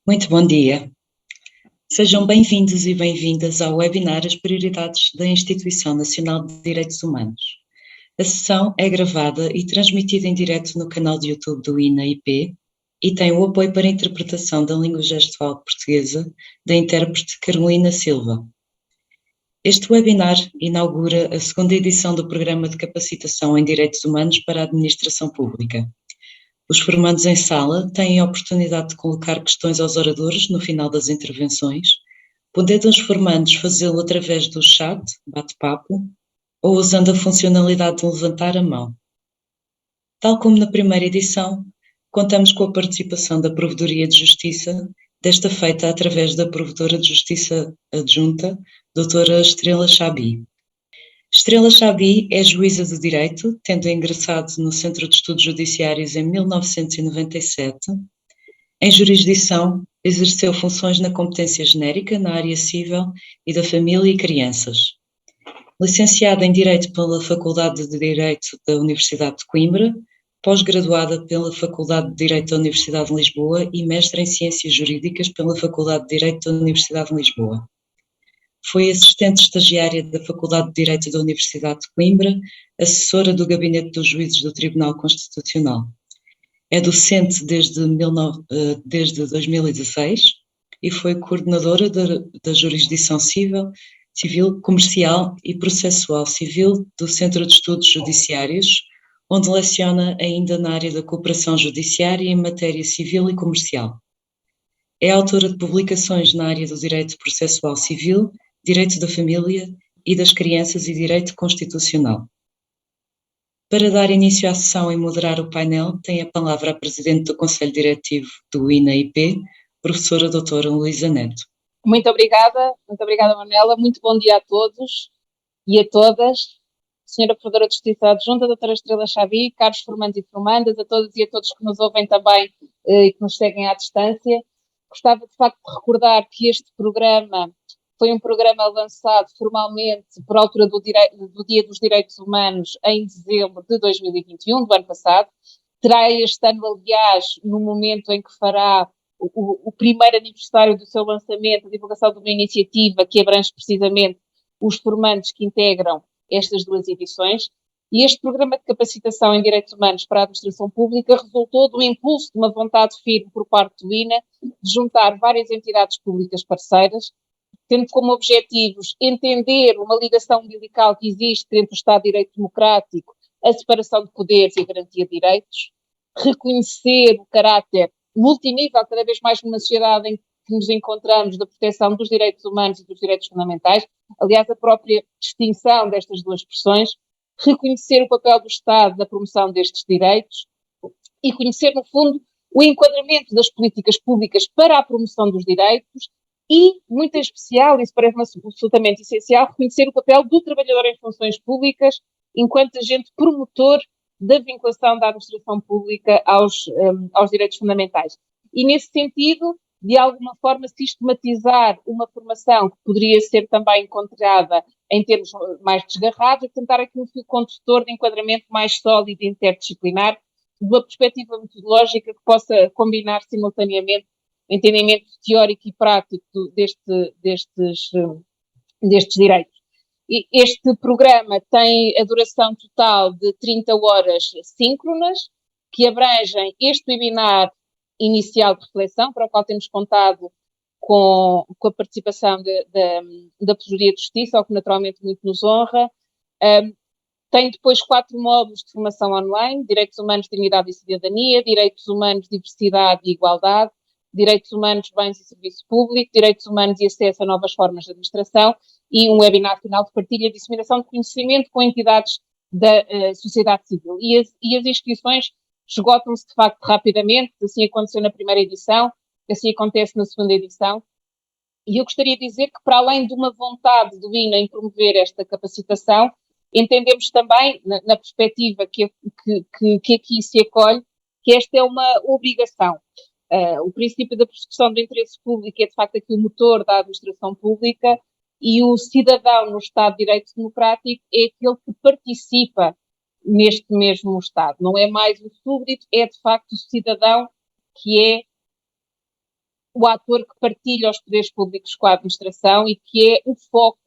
Muito bom dia. Sejam bem-vindos e bem-vindas ao webinar As Prioridades da Instituição Nacional de Direitos Humanos. A sessão é gravada e transmitida em direto no canal de YouTube do INA-IP e tem o apoio para a interpretação da língua gestual portuguesa da intérprete Carolina Silva. Este webinar inaugura a segunda edição do Programa de Capacitação em Direitos Humanos para a Administração Pública. Os formandos em sala têm a oportunidade de colocar questões aos oradores no final das intervenções, podendo os formandos fazê-lo através do chat, bate-papo, ou usando a funcionalidade de levantar a mão. Tal como na primeira edição, contamos com a participação da Provedoria de Justiça, desta feita através da Provedora de Justiça Adjunta, doutora Estrela Chabi. Estrela Chabi é juíza de direito, tendo ingressado no Centro de Estudos Judiciários em 1997. Em jurisdição, exerceu funções na competência genérica na área civil e da família e crianças. Licenciada em Direito pela Faculdade de Direito da Universidade de Coimbra, pós-graduada pela Faculdade de Direito da Universidade de Lisboa e mestre em Ciências Jurídicas pela Faculdade de Direito da Universidade de Lisboa. Foi assistente estagiária da Faculdade de Direito da Universidade de Coimbra, assessora do Gabinete dos Juízes do Tribunal Constitucional. É docente desde 2016 e foi coordenadora da Jurisdição Civil, Comercial e Processual Civil do Centro de Estudos Judiciários, onde leciona ainda na área da cooperação judiciária em matéria civil e comercial. É autora de publicações na área do direito processual civil, direito da família e das crianças e direito constitucional. Para dar início à sessão e moderar o painel, tem a palavra a Presidente do Conselho Diretivo do INA-IP, professora doutora Luísa Neto. Muito obrigada, Manuela. Muito bom dia a todos e a todas. Senhora Provedora de Justiça Adjunta, doutora Estrela Chabi, caros formandos e formandas, a todas e a todos que nos ouvem também e que nos seguem à distância. Gostava de facto de recordar que este programa foi um programa lançado formalmente por altura do Dia dos Direitos Humanos em dezembro de 2021, do ano passado. Terá este ano, aliás, no momento em que fará o primeiro aniversário do seu lançamento, a divulgação de uma iniciativa que abrange precisamente os formandos que integram estas duas edições. E este programa de capacitação em direitos humanos para a administração pública resultou do impulso de uma vontade firme por parte do INA de juntar várias entidades públicas parceiras, tendo como objetivos entender uma ligação umbilical que existe entre o Estado de Direito Democrático, a separação de poderes e a garantia de direitos, reconhecer o caráter multinível, cada vez mais numa sociedade em que nos encontramos, da proteção dos direitos humanos e dos direitos fundamentais, aliás, a própria distinção destas duas expressões, reconhecer o papel do Estado na promoção destes direitos e conhecer, no fundo, o enquadramento das políticas públicas para a promoção dos direitos e, muito em especial, isso parece-me absolutamente essencial, reconhecer o papel do trabalhador em funções públicas enquanto agente promotor da vinculação da administração pública aos direitos fundamentais. E, nesse sentido, de alguma forma, sistematizar uma formação que poderia ser também encontrada em termos mais desgarrados e tentar aqui um fio condutor de enquadramento mais sólido e interdisciplinar, de uma perspectiva metodológica que possa combinar simultaneamente o entendimento teórico e prático destes direitos. Este programa tem a duração total de 30 horas síncronas, que abrangem este webinar inicial de reflexão, para o qual temos contado com a participação da Provedoria de Justiça, ao que naturalmente muito nos honra. Tem depois 4 módulos de formação online: Direitos Humanos, Dignidade e Cidadania, Direitos Humanos, Diversidade e Igualdade, Direitos Humanos, Bens e Serviço Público, Direitos Humanos e Acesso a Novas Formas de Administração, e um webinar final de partilha e disseminação de conhecimento com entidades da sociedade civil. E as inscrições esgotam-se, de facto, rapidamente. Assim aconteceu na primeira edição, assim acontece na segunda edição. E eu gostaria de dizer que, para além de uma vontade do INA em promover esta capacitação, entendemos também, na perspectiva que aqui se acolhe, que esta é uma obrigação. O princípio da persecução do interesse público é, de facto, aqui o motor da administração pública, e o cidadão no Estado de Direito Democrático é aquele que participa neste mesmo Estado. Não é mais o súbdito, é, de facto, o cidadão que é o ator que partilha os poderes públicos com a administração e que é o foco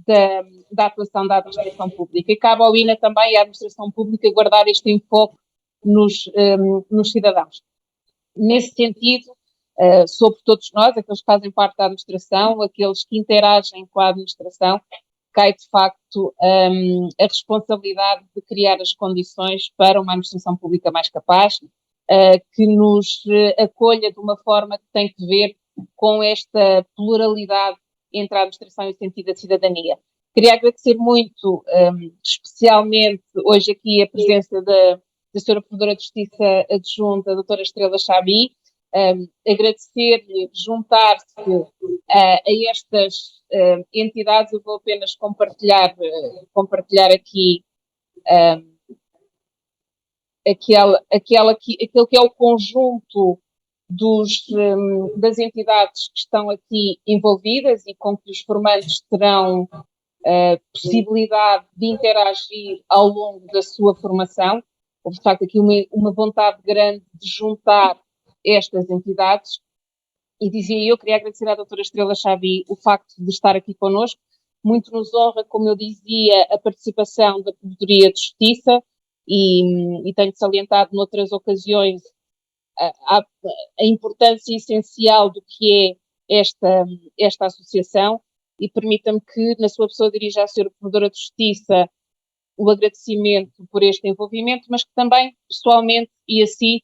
da atuação da administração pública. E cabe ao INA também, à administração pública, guardar este enfoque nos cidadãos. Nesse sentido, sobre todos nós, aqueles que fazem parte da administração, aqueles que interagem com a administração, cai de facto a responsabilidade de criar as condições para uma administração pública mais capaz, que nos acolha de uma forma que tem que ver com esta pluralidade entre a administração e o sentido da cidadania. Queria agradecer muito, especialmente hoje aqui, a presença da Sra. Provedora de Justiça Adjunta, a doutora Estrela Chabi, agradecer-lhe juntar-se a estas entidades. Eu vou apenas compartilhar aqui aquele que é o conjunto das entidades que estão aqui envolvidas e com que os formandos terão possibilidade de interagir ao longo da sua formação. Houve, de facto, aqui uma vontade grande de juntar estas entidades. E queria agradecer à doutora Estrela Chabi o facto de estar aqui connosco. Muito nos honra, como eu dizia, a participação da Provedoria de Justiça e tenho salientado noutras ocasiões a importância essencial do que é esta associação, e permita-me que, na sua pessoa, dirija à Sra. Provedora de Justiça o agradecimento por este envolvimento, mas que também, pessoalmente e assim,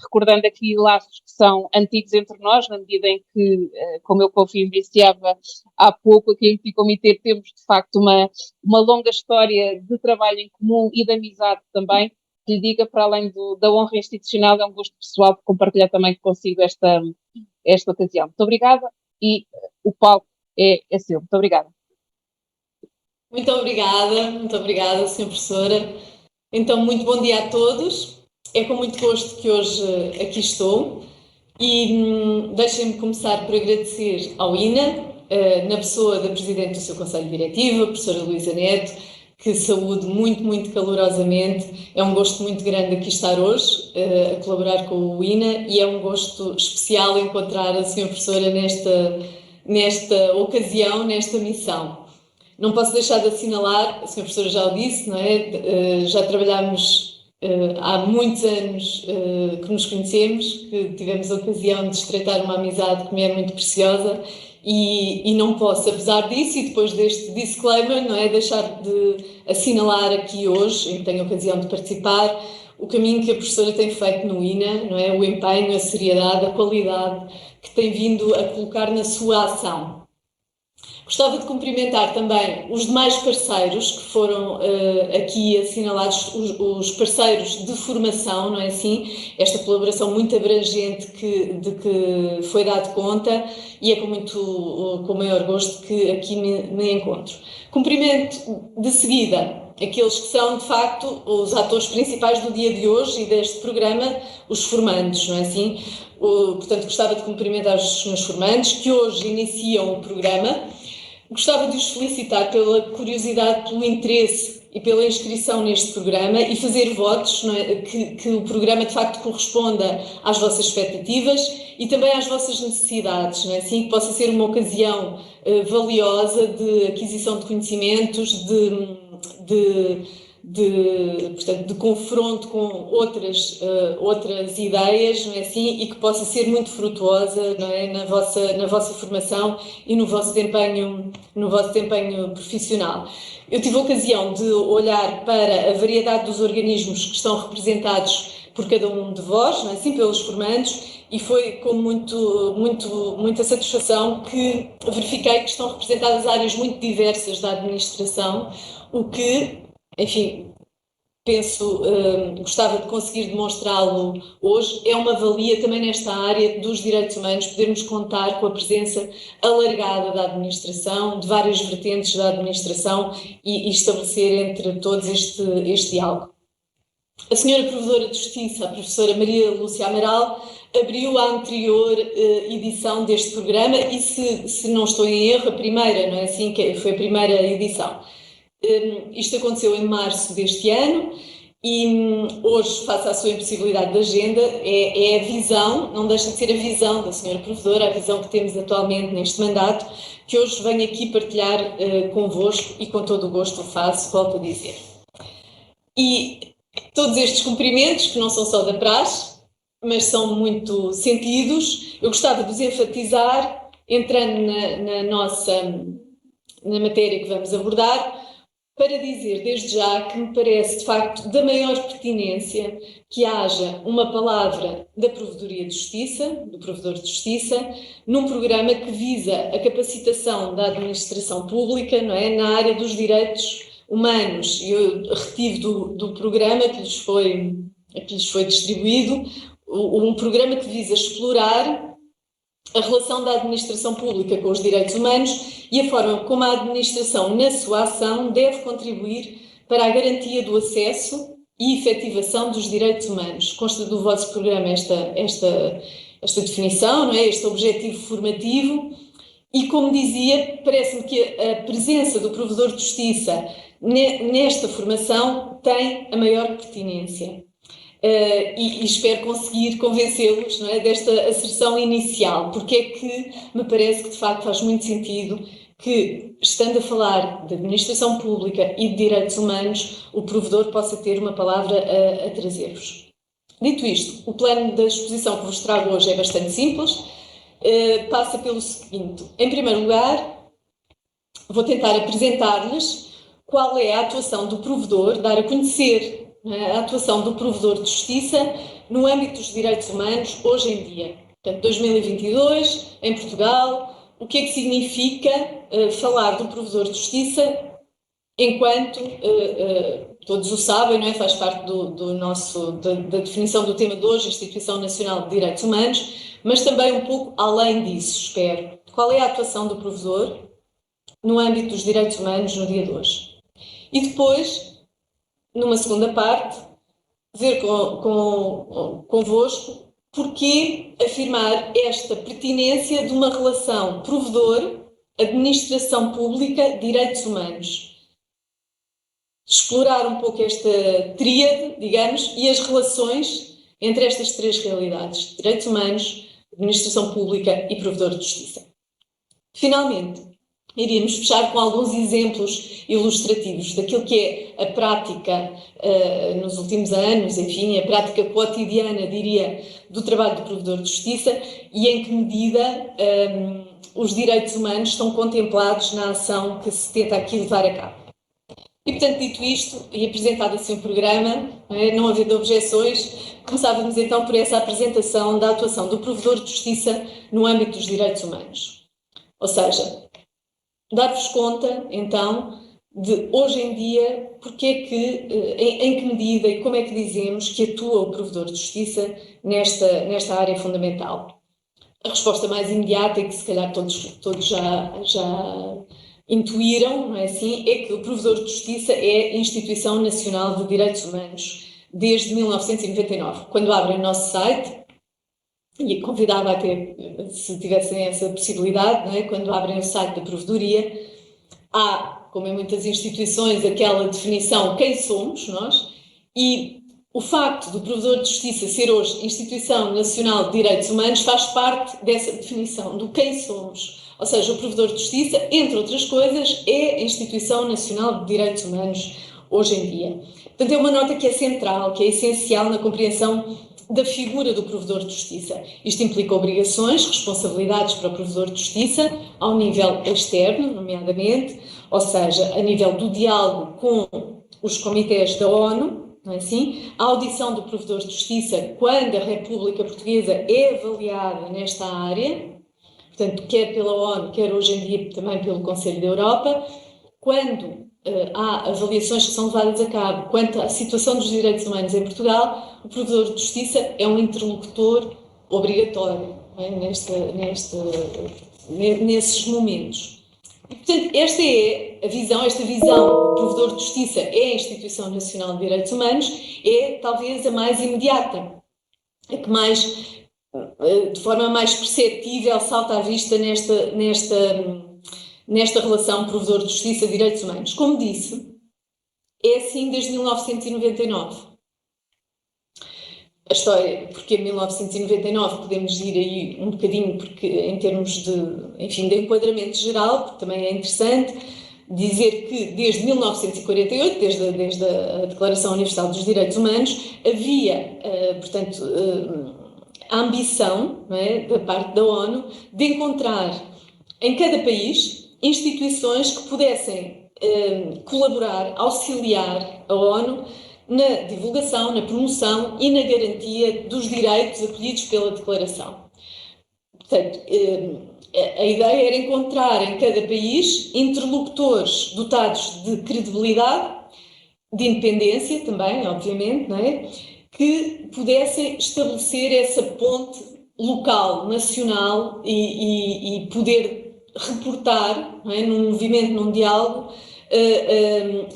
recordando aqui laços que são antigos entre nós, na medida em que, como eu confidenciava há pouco, aqui em Petit Comitê temos, de facto, uma longa história de trabalho em comum e de amizade também, que lhe diga, para além da honra institucional, é um gosto pessoal de compartilhar também consigo esta ocasião. Muito obrigada e o palco é seu. Muito obrigada. Muito obrigada, Sra. Professora. Então, muito bom dia a todos. É com muito gosto que hoje aqui estou e deixem-me começar por agradecer ao INA, na pessoa da Presidente do seu Conselho Diretivo, a professora Luísa Neto, que saúdo muito calorosamente. É um gosto muito grande aqui estar hoje, a colaborar com o INA, e é um gosto especial encontrar a Sra. Professora nesta ocasião, nesta missão. Não posso deixar de assinalar, a Sra. Professora já o disse, não é? Já trabalhámos há muitos anos que nos conhecemos, que tivemos a ocasião de estreitar uma amizade que me é muito preciosa, e não posso, apesar disso, e depois deste disclaimer, não é, deixar de assinalar aqui hoje, em que tenho a ocasião de participar, o caminho que a professora tem feito no INA, não é? O empenho, a seriedade, a qualidade que tem vindo a colocar na sua ação. Gostava de cumprimentar também os demais parceiros que foram aqui assinalados, os parceiros de formação, não é assim? Esta colaboração muito abrangente de que foi dado conta, e é com maior gosto que aqui me encontro. Cumprimento de seguida aqueles que são, de facto, os atores principais do dia de hoje e deste programa, os formandos, não é assim? Portanto, gostava de cumprimentar os meus formandos que hoje iniciam o programa. Gostava de os felicitar pela curiosidade, pelo interesse e pela inscrição neste programa, e fazer votos, não é? Que o programa de facto corresponda às vossas expectativas e também às vossas necessidades, não é? Assim, que possa ser uma ocasião valiosa de aquisição de conhecimentos, portanto, de confronto com outras ideias, não é assim, e que possa ser muito frutuosa, não é, na vossa formação e no vosso desempenho profissional. Eu tive a ocasião de olhar para a variedade dos organismos que estão representados por cada um de vós, não é assim, pelos formandos, e foi com muita satisfação que verifiquei que estão representadas áreas muito diversas da administração, o que, enfim, gostava de conseguir demonstrá-lo hoje. É uma valia também nesta área dos direitos humanos podermos contar com a presença alargada da administração, de várias vertentes da administração, e estabelecer entre todos este diálogo. A senhora Provedora de Justiça, a professora Maria Lúcia Amaral, abriu a anterior edição deste programa e, se não estou em erro, a primeira, não é assim, que foi a primeira edição. Isto aconteceu em março deste ano E hoje, face à sua impossibilidade de agenda, é a visão, não deixa de ser a visão da senhora Provedora, a visão que temos atualmente neste mandato, que hoje venho aqui partilhar convosco e com todo o gosto o faço, volto a dizer. E todos estes cumprimentos, que não são só da praxe, mas são muito sentidos, eu gostava de os enfatizar, entrando na matéria que vamos abordar, para dizer desde já que me parece de facto da maior pertinência que haja uma palavra da Provedoria de Justiça, do Provedor de Justiça, num programa que visa a capacitação da administração pública, não é, na área dos direitos humanos. Eu retive do programa que lhes foi distribuído, um programa que visa explorar a relação da administração pública com os direitos humanos e a forma como a administração, na sua ação, deve contribuir para a garantia do acesso e efetivação dos direitos humanos. Consta do vosso programa esta definição, não é? Este objetivo formativo e, como dizia, parece-me que a presença do Provedor de Justiça nesta formação tem a maior pertinência. E espero conseguir convencê-los, não é, desta asserção inicial, porque é que me parece que de facto faz muito sentido que, estando a falar de administração pública e de direitos humanos, o provedor possa ter uma palavra a trazer-vos. Dito isto, o plano da exposição que vos trago hoje é bastante simples, passa pelo seguinte: em primeiro lugar, vou tentar apresentar-lhes qual é a atuação do provedor, dar a conhecer a atuação do Provedor de Justiça no âmbito dos direitos humanos hoje em dia. Portanto, 2022, em Portugal, o que é que significa falar do Provedor de Justiça enquanto, todos o sabem, não é? Faz parte da definição do tema de hoje, Instituição Nacional de Direitos Humanos, mas também um pouco além disso, espero. Qual é a atuação do Provedor no âmbito dos direitos humanos no dia de hoje? E depois, numa segunda parte, ver convosco porquê afirmar esta pertinência de uma relação provedor, administração pública, direitos humanos. Explorar um pouco esta tríade, digamos, e as relações entre estas três realidades: direitos humanos, administração pública e provedor de justiça. Finalmente, iríamos fechar com alguns exemplos ilustrativos daquilo que é a prática nos últimos anos, enfim, a prática cotidiana, diria, do trabalho do provedor de justiça e em que medida os direitos humanos estão contemplados na ação que se tenta aqui levar a cabo. E, portanto, dito isto e apresentado assim o programa, não havendo objeções, começávamos então por essa apresentação da atuação do provedor de justiça no âmbito dos direitos humanos. Ou seja, dar-vos conta, então, de hoje em dia, porque é que, em que medida e como é que dizemos que atua o provedor de justiça nesta área fundamental. A resposta mais imediata, e que se calhar todos já intuíram, não é assim, é que o provedor de justiça é a Instituição Nacional de Direitos Humanos desde 1999. Quando abrem o nosso site, e convidava até, se tivessem essa possibilidade, não é? Quando abrem o site da Provedoria, há, como em muitas instituições, aquela definição quem somos nós, e o facto do Provedor de Justiça ser hoje Instituição Nacional de Direitos Humanos faz parte dessa definição do quem somos. Ou seja, o Provedor de Justiça, entre outras coisas, é a Instituição Nacional de Direitos Humanos hoje em dia. Portanto, é uma nota que é central, que é essencial na compreensão da figura do Provedor de Justiça. Isto implica obrigações, responsabilidades para o Provedor de Justiça, ao nível externo, nomeadamente, ou seja, a nível do diálogo com os comitês da ONU, não é assim? A audição do Provedor de Justiça quando a República Portuguesa é avaliada nesta área, portanto, quer pela ONU, quer hoje em dia também pelo Conselho da Europa, quando há avaliações que são levadas a cabo quanto à situação dos direitos humanos em Portugal, o Provedor de Justiça é um interlocutor obrigatório, não é? Nesses momentos. E, portanto, esta é a visão, o Provedor de Justiça é a Instituição Nacional de Direitos Humanos, é talvez a mais imediata, a que mais, de forma mais perceptível, salta à vista nesta relação Provedor de Justiça e Direitos Humanos. Como disse, é assim desde 1999. história, porque em 1999 podemos ir aí um bocadinho, porque em termos de enquadramento geral, porque também é interessante dizer que desde 1948, desde a Declaração Universal dos Direitos Humanos, havia, portanto, a ambição, não é, da parte da ONU de encontrar em cada país instituições que pudessem colaborar, auxiliar a ONU na divulgação, na promoção e na garantia dos direitos acolhidos pela Declaração. Portanto, a ideia era encontrar em cada país interlocutores dotados de credibilidade, de independência também, obviamente, não é? Que pudessem estabelecer essa ponte local, nacional e poder reportar, não é, num movimento, num diálogo,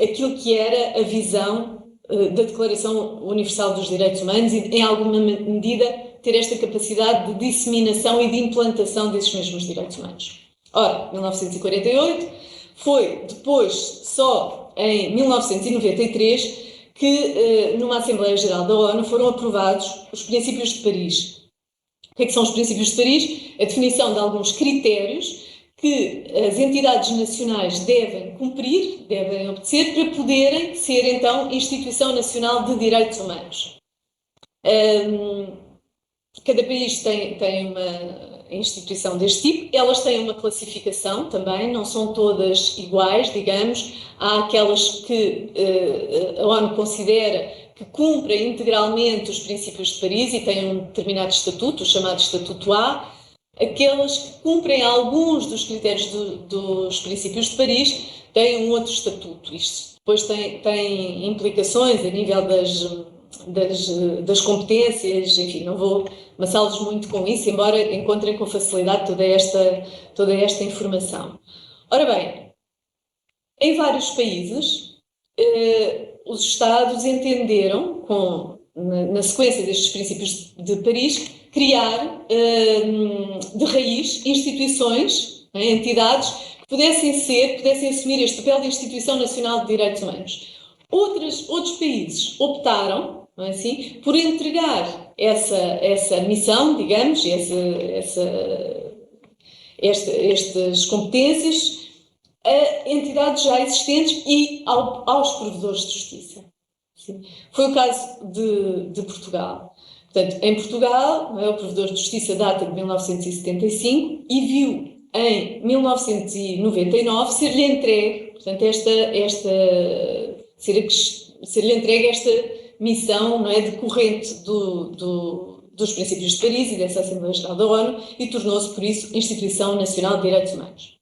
aquilo que era a visão da Declaração Universal dos Direitos Humanos e, em alguma medida, ter esta capacidade de disseminação e de implantação desses mesmos direitos humanos. Ora, 1948, foi depois, só em 1993, que numa Assembleia Geral da ONU foram aprovados os Princípios de Paris. O que é que são os Princípios de Paris? A definição de alguns critérios que as entidades nacionais devem cumprir, devem obedecer, para poderem ser, então, Instituição Nacional de Direitos Humanos. Cada país tem uma instituição deste tipo, elas têm uma classificação também, não são todas iguais, digamos. Há aquelas que a ONU considera que cumprem integralmente os Princípios de Paris e têm um determinado estatuto, o chamado Estatuto A. Aquelas que cumprem alguns dos critérios dos Princípios de Paris têm um outro estatuto. Isto depois tem implicações a nível das competências, enfim, não vou amassá-los muito com isso, embora encontrem com facilidade toda esta informação. Ora bem, em vários países, os Estados entenderam, na sequência destes Princípios de Paris, criar de raiz instituições, entidades que pudessem assumir este papel de Instituição Nacional de Direitos Humanos. Outros países optaram, não é assim, por entregar essa missão, digamos, estas competências a entidades já existentes e aos provedores de justiça. Sim. Foi o caso de Portugal. Portanto, em Portugal, o provedor de justiça data de 1975 e viu em 1999 ser-lhe entregue, portanto, ser-lhe entregue esta missão, não é, decorrente dos Princípios de Paris e dessa Assembleia Geral da ONU, e tornou-se, por isso, Instituição Nacional de Direitos Humanos.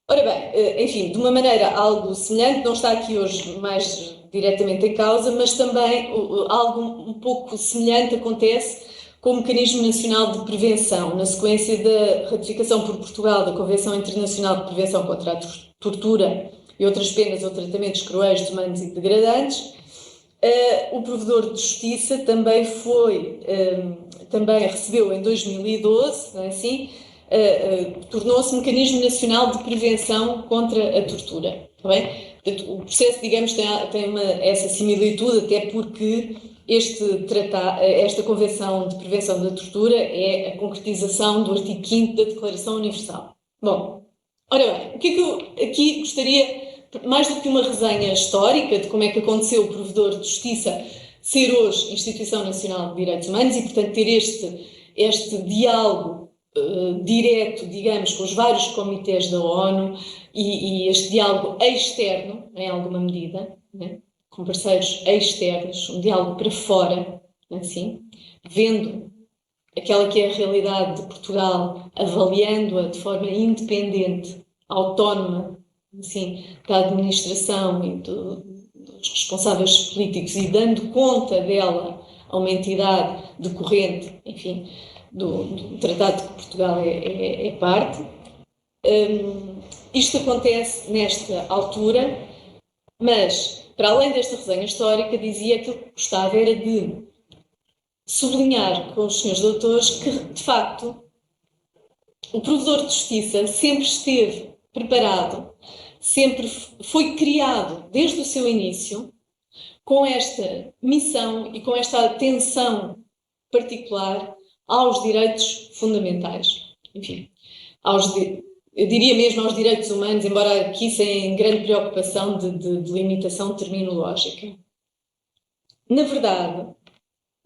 Ora bem, enfim, de uma maneira algo semelhante, não está aqui hoje mais diretamente em causa, mas também algo um pouco semelhante acontece com o Mecanismo Nacional de Prevenção, na sequência da ratificação por Portugal da Convenção Internacional de Prevenção contra a Tortura e outras penas ou tratamentos cruéis, desumanos e degradantes. O provedor de justiça também recebeu em 2012, não é assim, tornou-se Mecanismo Nacional de Prevenção contra a Tortura. Está bem? Portanto, o processo, digamos, tem essa similitude, até porque esta Convenção de Prevenção da Tortura é a concretização do artigo 5º da Declaração Universal. Bom, ora bem, o que é que eu aqui gostaria, mais do que uma resenha histórica de como é que aconteceu o provedor de justiça ser hoje Instituição Nacional de Direitos Humanos e, portanto, ter este diálogo direto, digamos, com os vários comitês da ONU e este diálogo externo, em alguma medida, né, com parceiros externos, um diálogo para fora, assim, vendo aquela que é a realidade de Portugal, avaliando-a de forma independente, autónoma, assim, da administração e dos responsáveis políticos e dando conta dela a uma entidade decorrente, enfim, do tratado de que Portugal é parte. Isto acontece nesta altura, mas, para além desta resenha histórica, dizia que aquilo que gostava era de sublinhar com os senhores doutores que, de facto, o provedor de justiça sempre esteve preparado, sempre foi criado, desde o seu início, com esta missão e com esta atenção particular aos direitos fundamentais. Enfim, eu diria mesmo aos direitos humanos, embora aqui sem grande preocupação de limitação terminológica. Na verdade,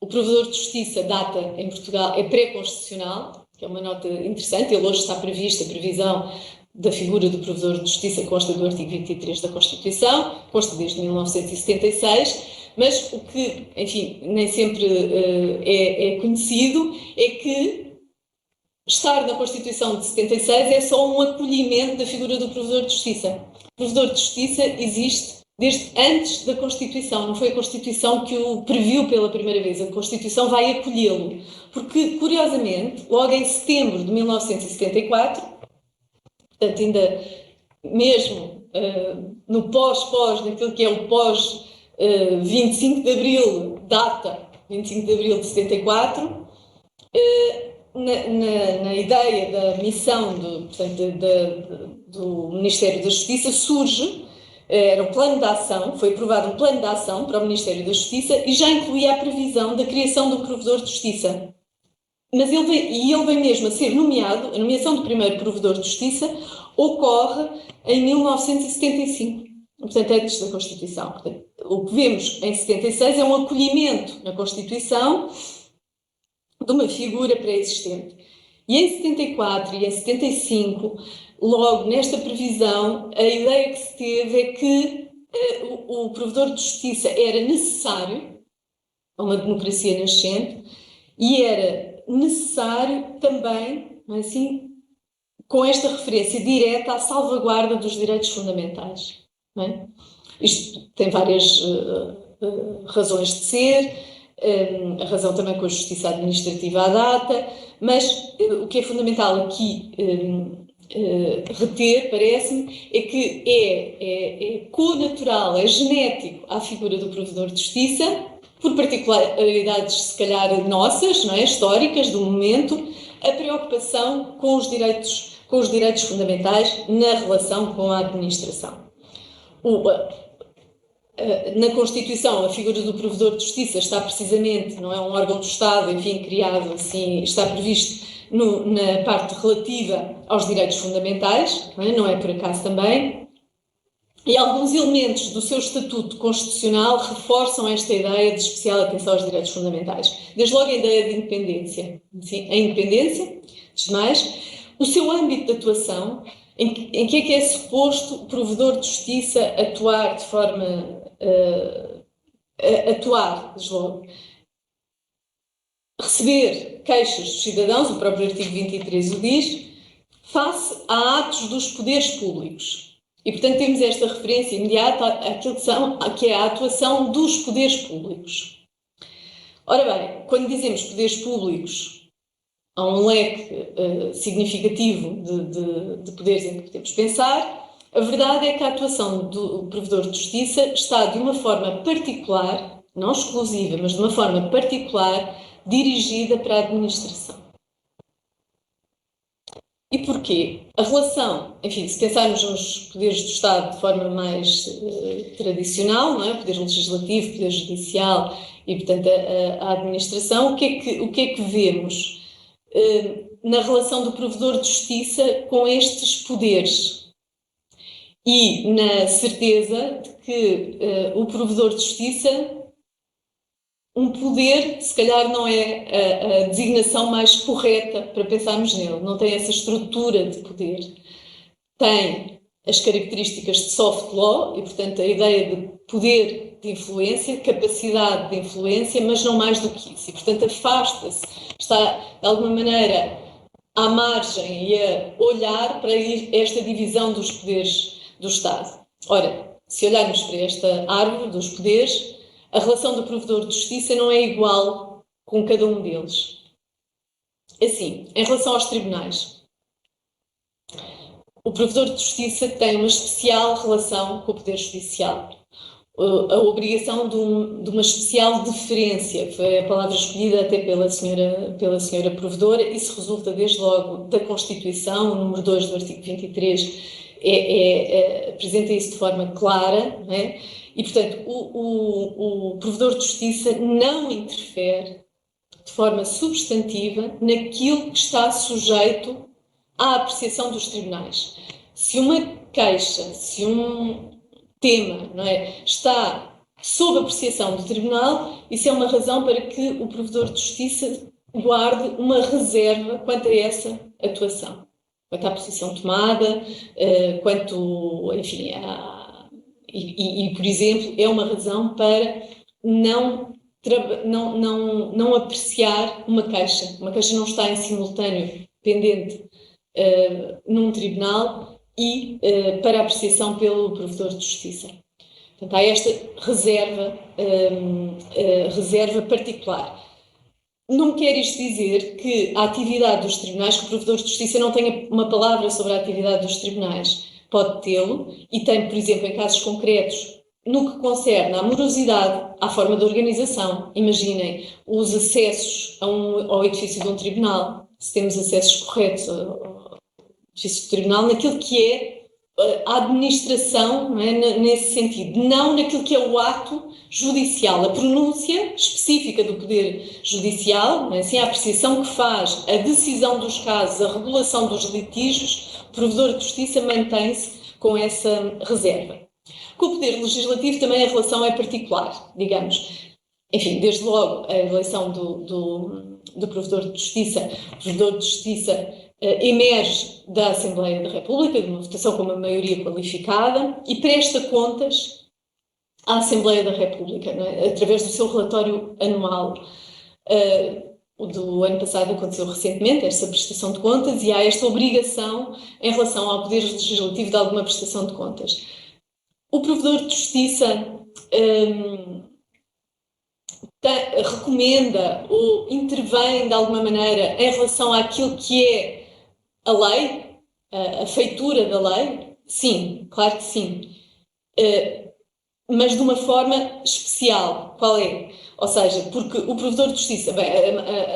o provedor de justiça data em Portugal, é pré-constitucional, que é uma nota interessante. Ele hoje está prevista a previsão da figura do provedor de justiça, consta do artigo 23 da Constituição, consta desde 1976, mas o que, enfim, nem sempre é conhecido é que estar na Constituição de 76 é só um acolhimento da figura do provedor de justiça. O provedor de justiça existe desde antes da Constituição, não foi a Constituição que o previu pela primeira vez, a Constituição vai acolhê-lo, porque, curiosamente, logo em setembro de 1974, portanto, ainda mesmo no pós, naquilo que é o pós-25 de Abril, data 25 de Abril de 74, na ideia da missão do Ministério da Justiça surge, era um plano de ação, foi aprovado um plano de ação para o Ministério da Justiça e já incluía a previsão da criação do provedor de justiça. Mas ele vem mesmo a ser nomeado, a nomeação do primeiro provedor de justiça ocorre em 1975, portanto antes da Constituição. Portanto, o que vemos em 76 é um acolhimento na Constituição de uma figura pré-existente. E em 74 e em 75, logo nesta previsão, a ideia que se teve é que o provedor de justiça era necessário a uma democracia nascente e era necessário também, não é assim, com esta referência direta à salvaguarda dos direitos fundamentais. Não é? Isto tem várias razões de ser, a razão também com a justiça administrativa à data, mas o que é fundamental aqui reter, parece-me, é que é connatural, é genético à figura do provedor de justiça, por particularidades, se calhar, nossas, não é? Históricas, do momento, a preocupação com os direitos fundamentais na relação com a administração. Na Constituição, a figura do provedor de justiça está precisamente, não é um órgão do Estado, enfim, criado assim, está previsto na parte relativa aos direitos fundamentais, não é por acaso também, e alguns elementos do seu estatuto constitucional reforçam esta ideia de especial atenção aos direitos fundamentais. Desde logo a ideia de independência. Sim, a independência, antes de mais, o seu âmbito de atuação, em que é suposto o provedor de justiça atuar de forma... desde logo. Receber queixas dos cidadãos, o próprio artigo 23 o diz, face a atos dos poderes públicos. E, portanto, temos esta referência imediata àquilo que é a atuação dos poderes públicos. Ora bem, quando dizemos poderes públicos, há um leque significativo de poderes em que podemos pensar. A verdade é que a atuação do provedor de justiça está de uma forma particular, não exclusiva, mas de uma forma particular, dirigida para a administração. E porquê? A relação, enfim, se pensarmos nos poderes do Estado de forma mais tradicional, não é? Poder legislativo, poder judicial e, portanto, a administração, o que é que vemos na relação do provedor de justiça com estes poderes? E na certeza de que o provedor de justiça, um poder, se calhar não é a designação mais correta para pensarmos nele, não tem essa estrutura de poder. Tem as características de soft law e, portanto, a ideia de poder de influência, capacidade de influência, mas não mais do que isso. E, portanto, afasta-se, está, de alguma maneira, à margem e a olhar para esta divisão dos poderes do Estado. Ora, se olharmos para esta árvore dos poderes, a relação do provedor de justiça não é igual com cada um deles. Assim, em relação aos tribunais, o provedor de justiça tem uma especial relação com o poder judicial. A obrigação de uma especial deferência, foi a palavra escolhida até pela senhora provedora, isso resulta desde logo da Constituição, o número 2 do artigo 23, apresenta isso de forma clara, não é? E, portanto, o provedor de justiça não interfere de forma substantiva naquilo que está sujeito à apreciação dos tribunais. Se uma queixa, se um tema, não é, está sob apreciação do tribunal, isso é uma razão para que o provedor de justiça guarde uma reserva quanto a essa atuação, quanto à posição tomada, quanto, enfim, por exemplo, é uma razão para não apreciar uma queixa. Uma queixa não está em simultâneo pendente num tribunal e para apreciação pelo provedor de justiça. Portanto, há esta reserva particular. Não quer isto dizer que a atividade dos tribunais, que o provedor de justiça não tenha uma palavra sobre a atividade dos tribunais. Pode tê-lo e tem, por exemplo, em casos concretos, no que concerne à morosidade, à forma de organização. Imaginem os acessos ao edifício de um tribunal, se temos acessos corretos ao edifício do tribunal, naquilo que é a administração, não é? Nesse sentido, não naquilo que é o ato judicial, a pronúncia específica do poder judicial, não é? Assim, a apreciação que faz, a decisão dos casos, a regulação dos litígios, o provedor de justiça mantém-se com essa reserva. Com o poder legislativo também a relação é particular, digamos. Enfim, desde logo a eleição do provedor de justiça. O provedor de justiça emerge da Assembleia da República, de uma votação com uma maioria qualificada, e presta contas à Assembleia da República, não é? Através do seu relatório anual. O do ano passado aconteceu recentemente, esta prestação de contas, e há esta obrigação em relação ao poder legislativo de alguma prestação de contas. O provedor de justiça recomenda ou intervém de alguma maneira em relação àquilo que é a lei, a feitura da lei? Sim, claro que sim. Mas de uma forma especial. Qual é? Ou seja, porque o provedor de justiça, bem,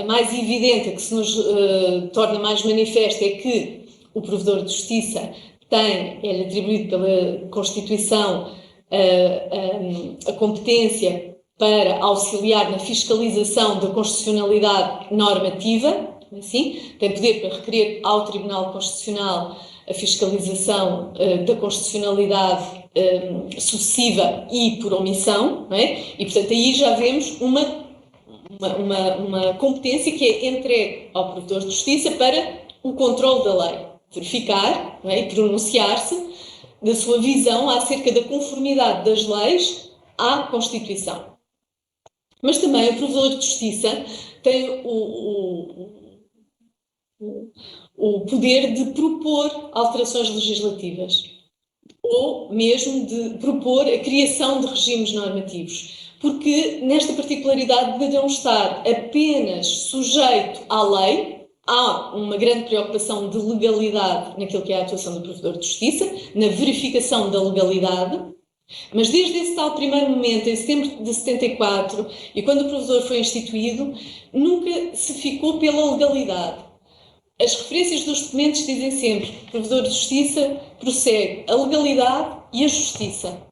a mais evidente, a que se nos torna mais manifesta, é que o provedor de justiça é-lhe atribuído pela Constituição a competência para auxiliar na fiscalização da constitucionalidade normativa, assim, tem poder para requerer ao Tribunal Constitucional a fiscalização da constitucionalidade sucessiva e por omissão, não é? E, portanto, aí já vemos uma competência que é entregue ao provedor de justiça para o controle da lei, verificar, não é? E pronunciar-se da sua visão acerca da conformidade das leis à Constituição. Mas também o provedor de justiça tem o poder de propor alterações legislativas ou mesmo de propor a criação de regimes normativos, porque nesta particularidade de não estar apenas sujeito à lei, há uma grande preocupação de legalidade naquilo que é a atuação do provedor de justiça, na verificação da legalidade, mas desde esse tal primeiro momento, em setembro de 74, e quando o provedor foi instituído, nunca se ficou pela legalidade. As referências dos documentos dizem sempre que o provedor de justiça prossegue a legalidade e a justiça.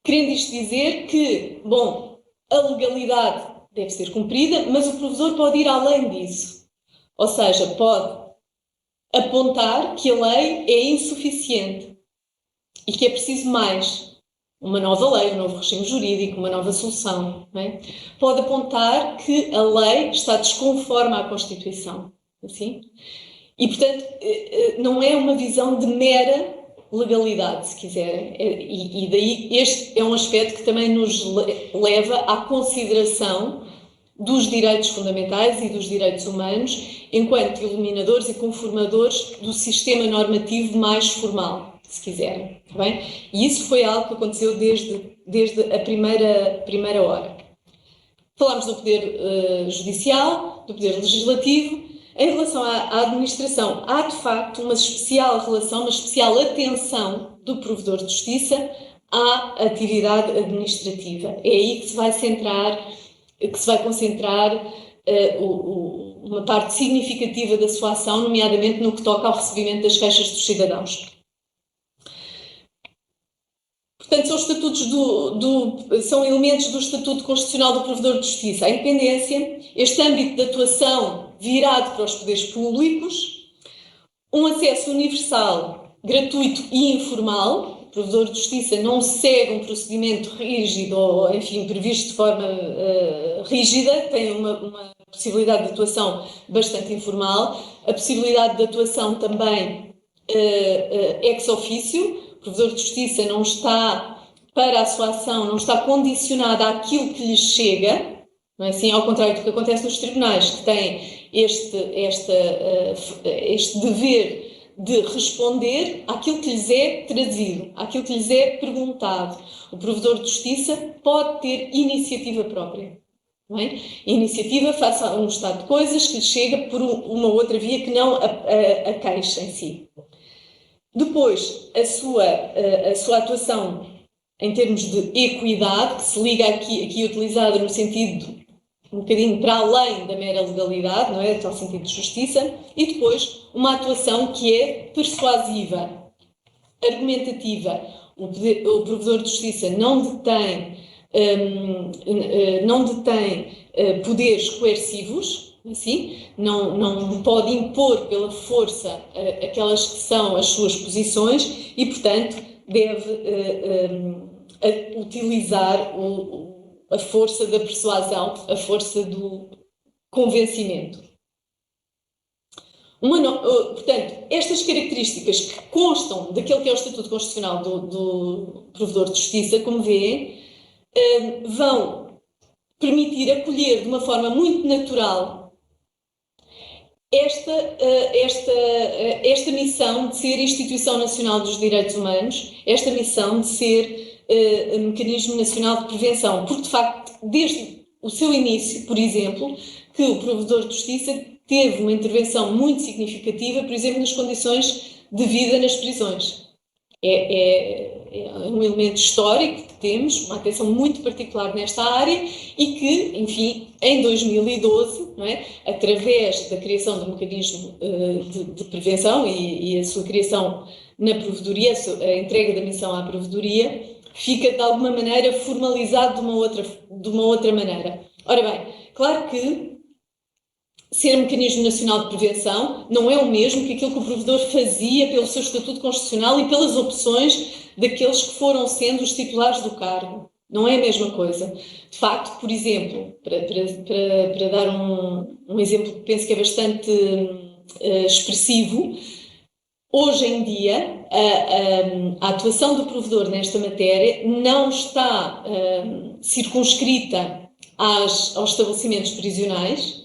Querendo isto dizer que, bom, a legalidade deve ser cumprida, mas o provedor pode ir além disso. Ou seja, pode apontar que a lei é insuficiente e que é preciso mais. Uma nova lei, um novo regime jurídico, uma nova solução. Não é? Pode apontar que a lei está desconforme à Constituição. Assim? E, portanto, não é uma visão de mera legalidade, se quiserem. E daí este é um aspecto que também nos leva à consideração dos direitos fundamentais e dos direitos humanos enquanto iluminadores e conformadores do sistema normativo mais formal, se quiserem. Bem? E isso foi algo que aconteceu desde a primeira hora. Falámos do poder judicial, do poder legislativo. Em relação à administração, há de facto uma especial relação, uma especial atenção do provedor de justiça à atividade administrativa. É aí que se vai concentrar uma parte significativa da sua ação, nomeadamente no que toca ao recebimento das queixas dos cidadãos. Portanto, são estatutos são elementos do Estatuto Constitucional do Provedor de Justiça. A independência, este âmbito de atuação virado para os poderes públicos, um acesso universal, gratuito e informal. O Provedor de Justiça não segue um procedimento rígido ou, enfim, previsto de forma rígida, tem uma possibilidade de atuação bastante informal, a possibilidade de atuação também ex officio. O Provedor de Justiça não está, para a sua ação, não está condicionado àquilo que lhe chega, não é assim? Ao contrário do que acontece nos tribunais, que têm este dever de responder àquilo que lhes é trazido, àquilo que lhes é perguntado. O Provedor de Justiça pode ter iniciativa própria. Não é? Iniciativa face a um estado de coisas que lhe chega por uma outra via que não a queixa em si. Depois, a sua atuação em termos de equidade, que se liga aqui utilizada no sentido um bocadinho para além da mera legalidade, não é? Tal sentido de justiça, e depois uma atuação que é persuasiva, argumentativa. O Provedor de Justiça não detém poderes coercivos, assim, não pode impor pela força aquelas que são as suas posições e, portanto, deve utilizar a força da persuasão, a força do convencimento. Portanto, estas características que constam daquele que é o Estatuto Constitucional do Provedor de Justiça, como vêem, vão permitir acolher de uma forma muito natural esta missão de ser Instituição Nacional dos Direitos Humanos, esta missão de ser Mecanismo Nacional de Prevenção, porque de facto, desde o seu início, por exemplo, que o Provedor de Justiça teve uma intervenção muito significativa, por exemplo, nas condições de vida nas prisões. É um elemento histórico que temos, uma atenção muito particular nesta área e que, enfim, em 2012, não é, através da criação do mecanismo de prevenção e a sua criação na Provedoria, a entrega da missão à Provedoria, fica de alguma maneira formalizado de uma outra maneira. Ora bem, claro que ser Mecanismo Nacional de Prevenção não é o mesmo que aquilo que o Provedor fazia pelo seu Estatuto Constitucional e pelas opções daqueles que foram sendo os titulares do cargo. Não é a mesma coisa. De facto, por exemplo, para dar um exemplo que penso que é bastante expressivo, hoje em dia a atuação do Provedor nesta matéria não está circunscrita aos estabelecimentos prisionais,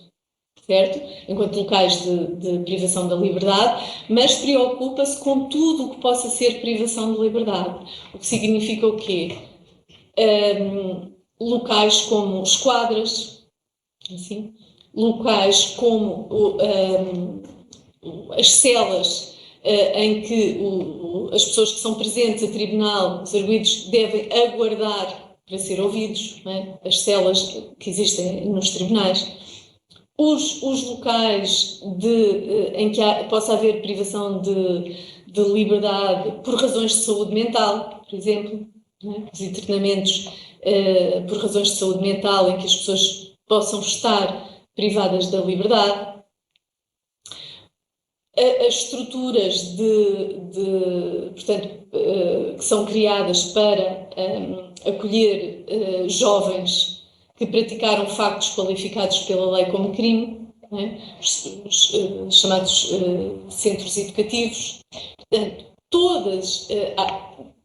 certo? Enquanto locais de privação da liberdade, mas preocupa-se com tudo o que possa ser privação de liberdade. O que significa o quê? Locais como esquadras, assim, locais como as celas em que as pessoas que são presentes a tribunal, os arguidos, devem aguardar para ser ouvidos, não é? As celas que existem nos tribunais. Os locais em que possa haver privação de liberdade por razões de saúde mental, por exemplo, né? Os internamentos por razões de saúde mental em que as pessoas possam estar privadas da liberdade. As estruturas portanto, que são criadas para acolher jovens que praticaram factos qualificados pela lei como crime, né? Os chamados centros educativos. Portanto,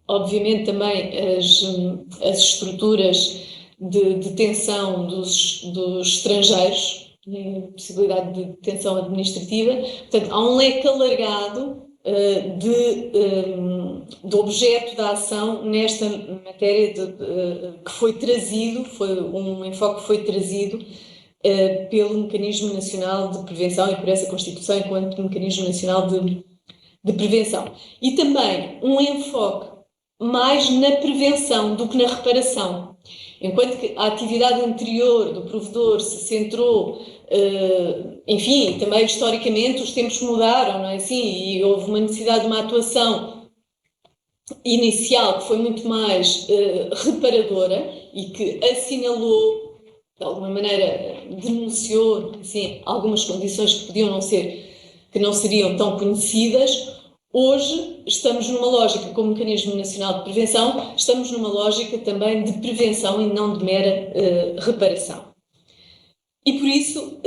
obviamente também as estruturas de detenção dos estrangeiros, né? Possibilidade de detenção administrativa. Portanto, há um leque alargado do objeto da ação nesta matéria que foi trazido, um enfoque que foi trazido pelo Mecanismo Nacional de Prevenção e por essa Constituição enquanto Mecanismo Nacional de Prevenção. E também um enfoque mais na prevenção do que na reparação. Enquanto que a atividade anterior do Provedor se centrou, enfim, também historicamente os tempos mudaram, não é assim? E houve uma necessidade de uma atuação inicial, que foi muito mais reparadora e que assinalou, de alguma maneira, denunciou assim, algumas condições que podiam não ser, que não seriam tão conhecidas. Hoje estamos numa lógica, como Mecanismo Nacional de Prevenção, estamos numa lógica também de prevenção e não de mera reparação. E por isso,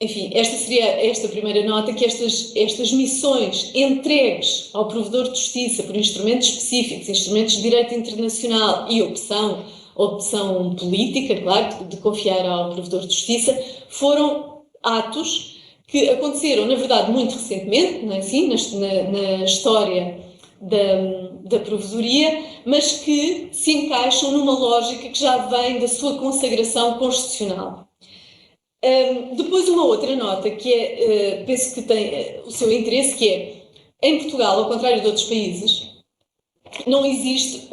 enfim, esta seria esta primeira nota, que estas missões entregues ao provedor de justiça por instrumentos específicos, instrumentos de direito internacional e opção política, claro, de confiar ao provedor de justiça, foram atos que aconteceram, na verdade, muito recentemente, não é assim, na história da provedoria, mas que se encaixam numa lógica que já vem da sua consagração constitucional. Depois uma outra nota que penso que tem o seu interesse, que é, em Portugal, ao contrário de outros países, não existe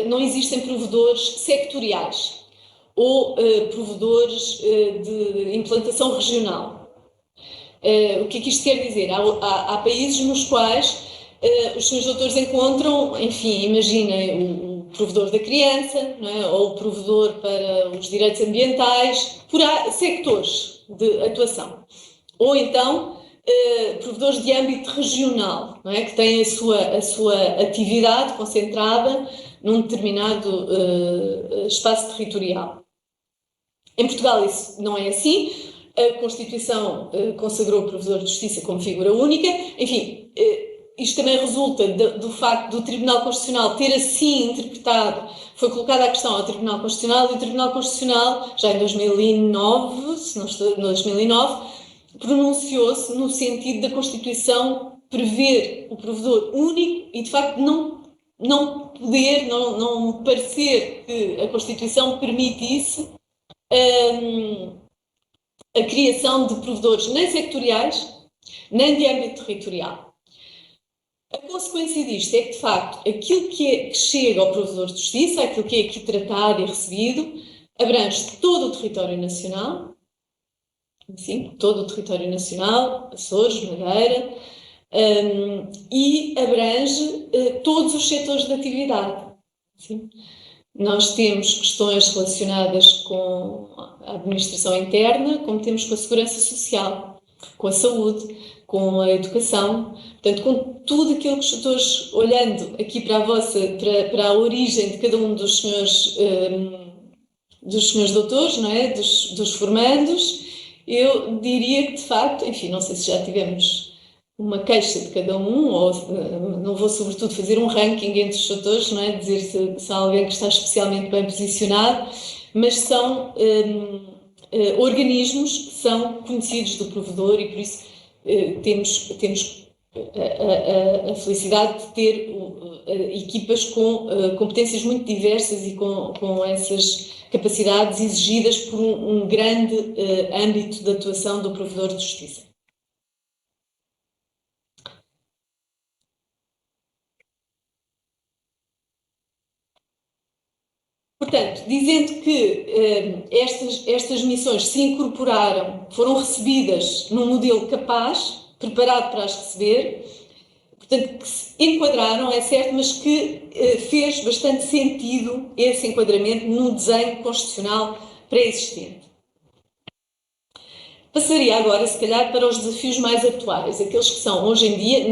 não existem provedores sectoriais ou provedores de implantação regional. O que é que isto quer dizer? Há países nos quais os senhores doutores encontram, enfim, imaginem o provedor da criança, não é? Ou o provedor para os direitos ambientais, por sectores de atuação. Ou então provedores de âmbito regional, não é? Que têm a sua atividade concentrada num determinado espaço territorial. Em Portugal isso não é assim. A Constituição consagrou o provedor de justiça como figura única. Enfim, isto também resulta do facto do Tribunal Constitucional ter assim interpretado, foi colocada a questão ao Tribunal Constitucional, e o Tribunal Constitucional, já em 2009, se não estou, 2009, pronunciou-se no sentido da Constituição prever o provedor único e, de facto, não parecer que a Constituição permitisse a criação de provedores nem sectoriais, nem de âmbito territorial. A consequência disto é que, de facto, aquilo que chega ao provedor de justiça, aquilo que é aqui tratado e recebido, abrange todo o território nacional, sim, todo o território nacional, Açores, Madeira, e abrange todos os setores de atividade. Sim. Nós temos questões relacionadas com a administração interna, como temos com a segurança social, com a saúde, com a educação, portanto, com tudo aquilo que os setores, olhando aqui para a origem de cada um dos senhores doutores, não é? dos formandos, eu diria que, de facto, enfim, não sei se já tivemos uma queixa de cada um, ou não vou, sobretudo, fazer um ranking entre os setores, não é? Dizer se há alguém que está especialmente bem posicionado, mas são organismos que são conhecidos do provedor e, por isso, temos a felicidade de ter equipas com competências muito diversas e com essas capacidades exigidas por um grande âmbito de atuação do provedor de justiça. Portanto, dizendo que estas missões se incorporaram, foram recebidas num modelo capaz, preparado para as receber, portanto, que se enquadraram, é certo, mas que fez bastante sentido esse enquadramento no desenho constitucional pré-existente. Passaria agora, se calhar, para os desafios mais atuais, aqueles que são, hoje em dia,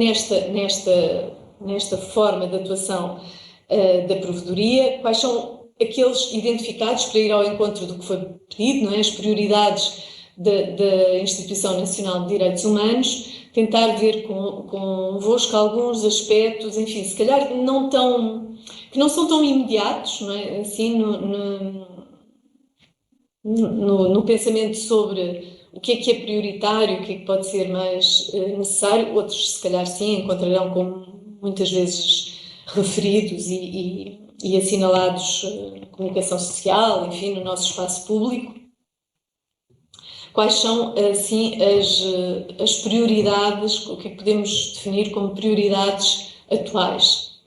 nesta forma de atuação da provedoria, quais são aqueles identificados para ir ao encontro do que foi pedido, não é? As prioridades da Instituição Nacional de Direitos Humanos, tentar ver convosco alguns aspectos, enfim, se calhar que não são tão imediatos, não é? Assim, no pensamento sobre o que é prioritário, o que é que pode ser mais necessário. Outros, se calhar, sim, encontrarão como muitas vezes referidos e assinalados na comunicação social, enfim, no nosso espaço público. Quais são, assim, as prioridades, o que é que podemos definir como prioridades atuais?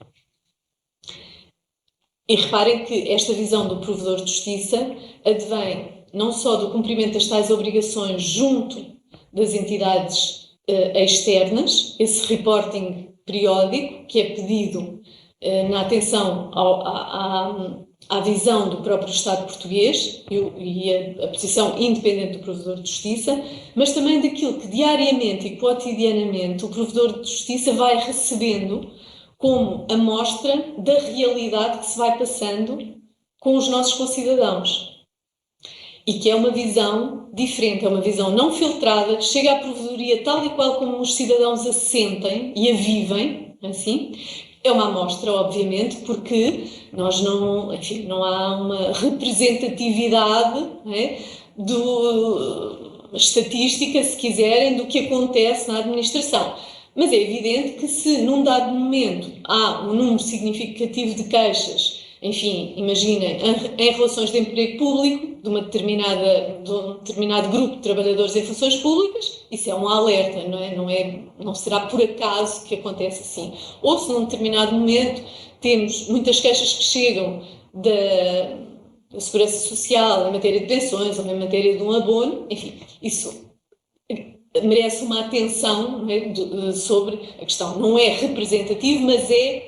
E reparem que esta visão do provedor de justiça advém não só do cumprimento das tais obrigações junto das entidades externas, esse reporting periódico que é pedido na atenção à visão do próprio Estado português e a posição independente do Provedor de Justiça, mas também daquilo que diariamente e cotidianamente o Provedor de Justiça vai recebendo como amostra da realidade que se vai passando com os nossos concidadãos. E que é uma visão diferente, é uma visão não filtrada, que chega à Provedoria tal e qual como os cidadãos a sentem e a vivem, assim. É uma amostra, obviamente, porque nós não há uma representatividade, estatística, se quiserem, do que acontece na administração. Mas é evidente que se num dado momento há um número significativo de queixas, enfim, imaginem, em relações de emprego público, de um determinado grupo de trabalhadores em funções públicas, isso é um alerta, não será por acaso que acontece assim. Ou se num determinado momento temos muitas queixas que chegam da Segurança Social em matéria de pensões ou em matéria de um abono, enfim, isso merece uma atenção sobre a questão. Não é representativo, mas é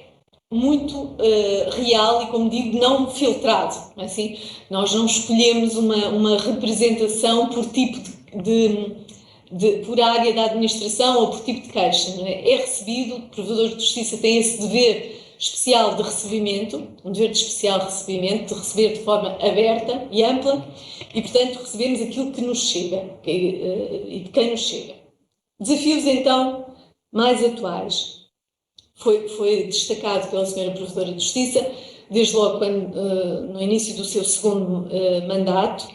muito real e, como digo, não filtrado. Assim, nós não escolhemos uma representação por tipo por área da administração ou por tipo de queixa. Não é? É recebido, o Provedor de Justiça tem esse dever especial de recebimento, um dever de especial recebimento, de receber de forma aberta e ampla, e, portanto, recebemos aquilo que nos chega e de quem nos chega. Desafios, então, mais atuais. Foi destacado pela Sra. Provedora de Justiça, desde logo no início do seu segundo mandato,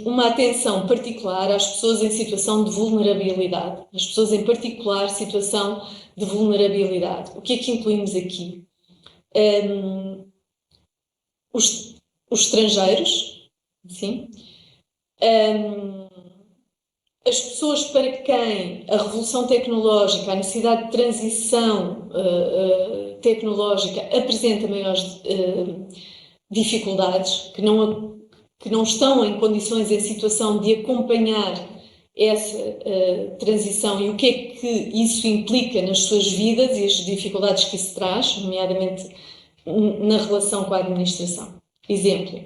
uma atenção particular às pessoas em situação de vulnerabilidade, as pessoas em particular situação de vulnerabilidade. O que é que incluímos aqui? Os estrangeiros, sim, as pessoas para quem a revolução tecnológica, a necessidade de transição tecnológica apresenta maiores dificuldades, que não estão em condições, em situação de acompanhar essa transição e o que é que isso implica nas suas vidas e as dificuldades que isso traz, nomeadamente na relação com a administração. Exemplo,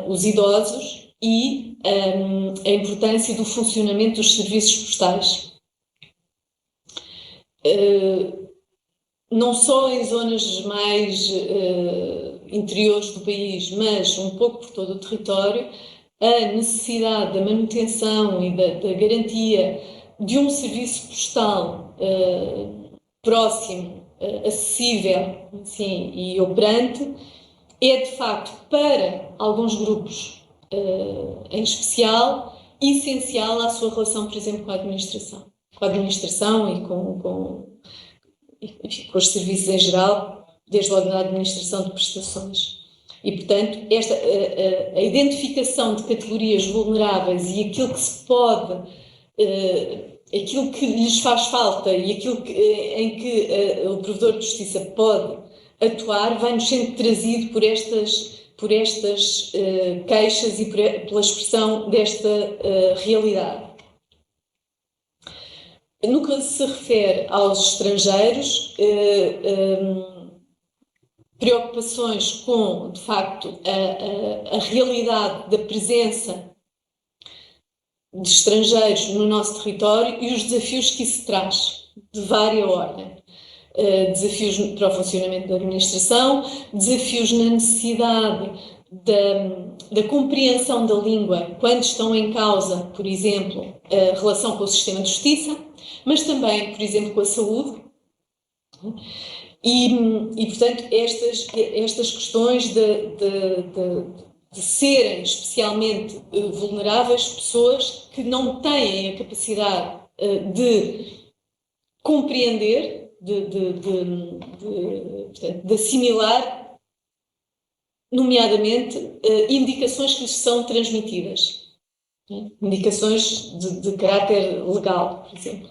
os idosos e a importância do funcionamento dos serviços postais. Não só em zonas mais interiores do país, mas um pouco por todo o território, a necessidade da manutenção e da garantia de um serviço postal próximo, acessível, assim, e operante é, de facto, para alguns grupos em especial, essencial à sua relação, por exemplo, com a administração e com os serviços em geral, desde logo na administração de prestações. E, portanto, a identificação de categorias vulneráveis e aquilo que se pode, aquilo que lhes faz falta e aquilo em que o Provedor de Justiça pode atuar, vai-nos sendo trazido por estas queixas e pela expressão desta realidade. No que se refere aos estrangeiros, preocupações com, de facto, a realidade da presença de estrangeiros no nosso território e os desafios que isso traz, de vária ordem. Desafios para o funcionamento da administração, desafios na necessidade da compreensão da língua quando estão em causa, por exemplo, a relação com o sistema de justiça, mas também, por exemplo, com a saúde. E portanto, estas questões de serem especialmente vulneráveis, pessoas que não têm a capacidade de compreender, de assimilar, nomeadamente, indicações que lhes são transmitidas, indicações de caráter legal, por exemplo.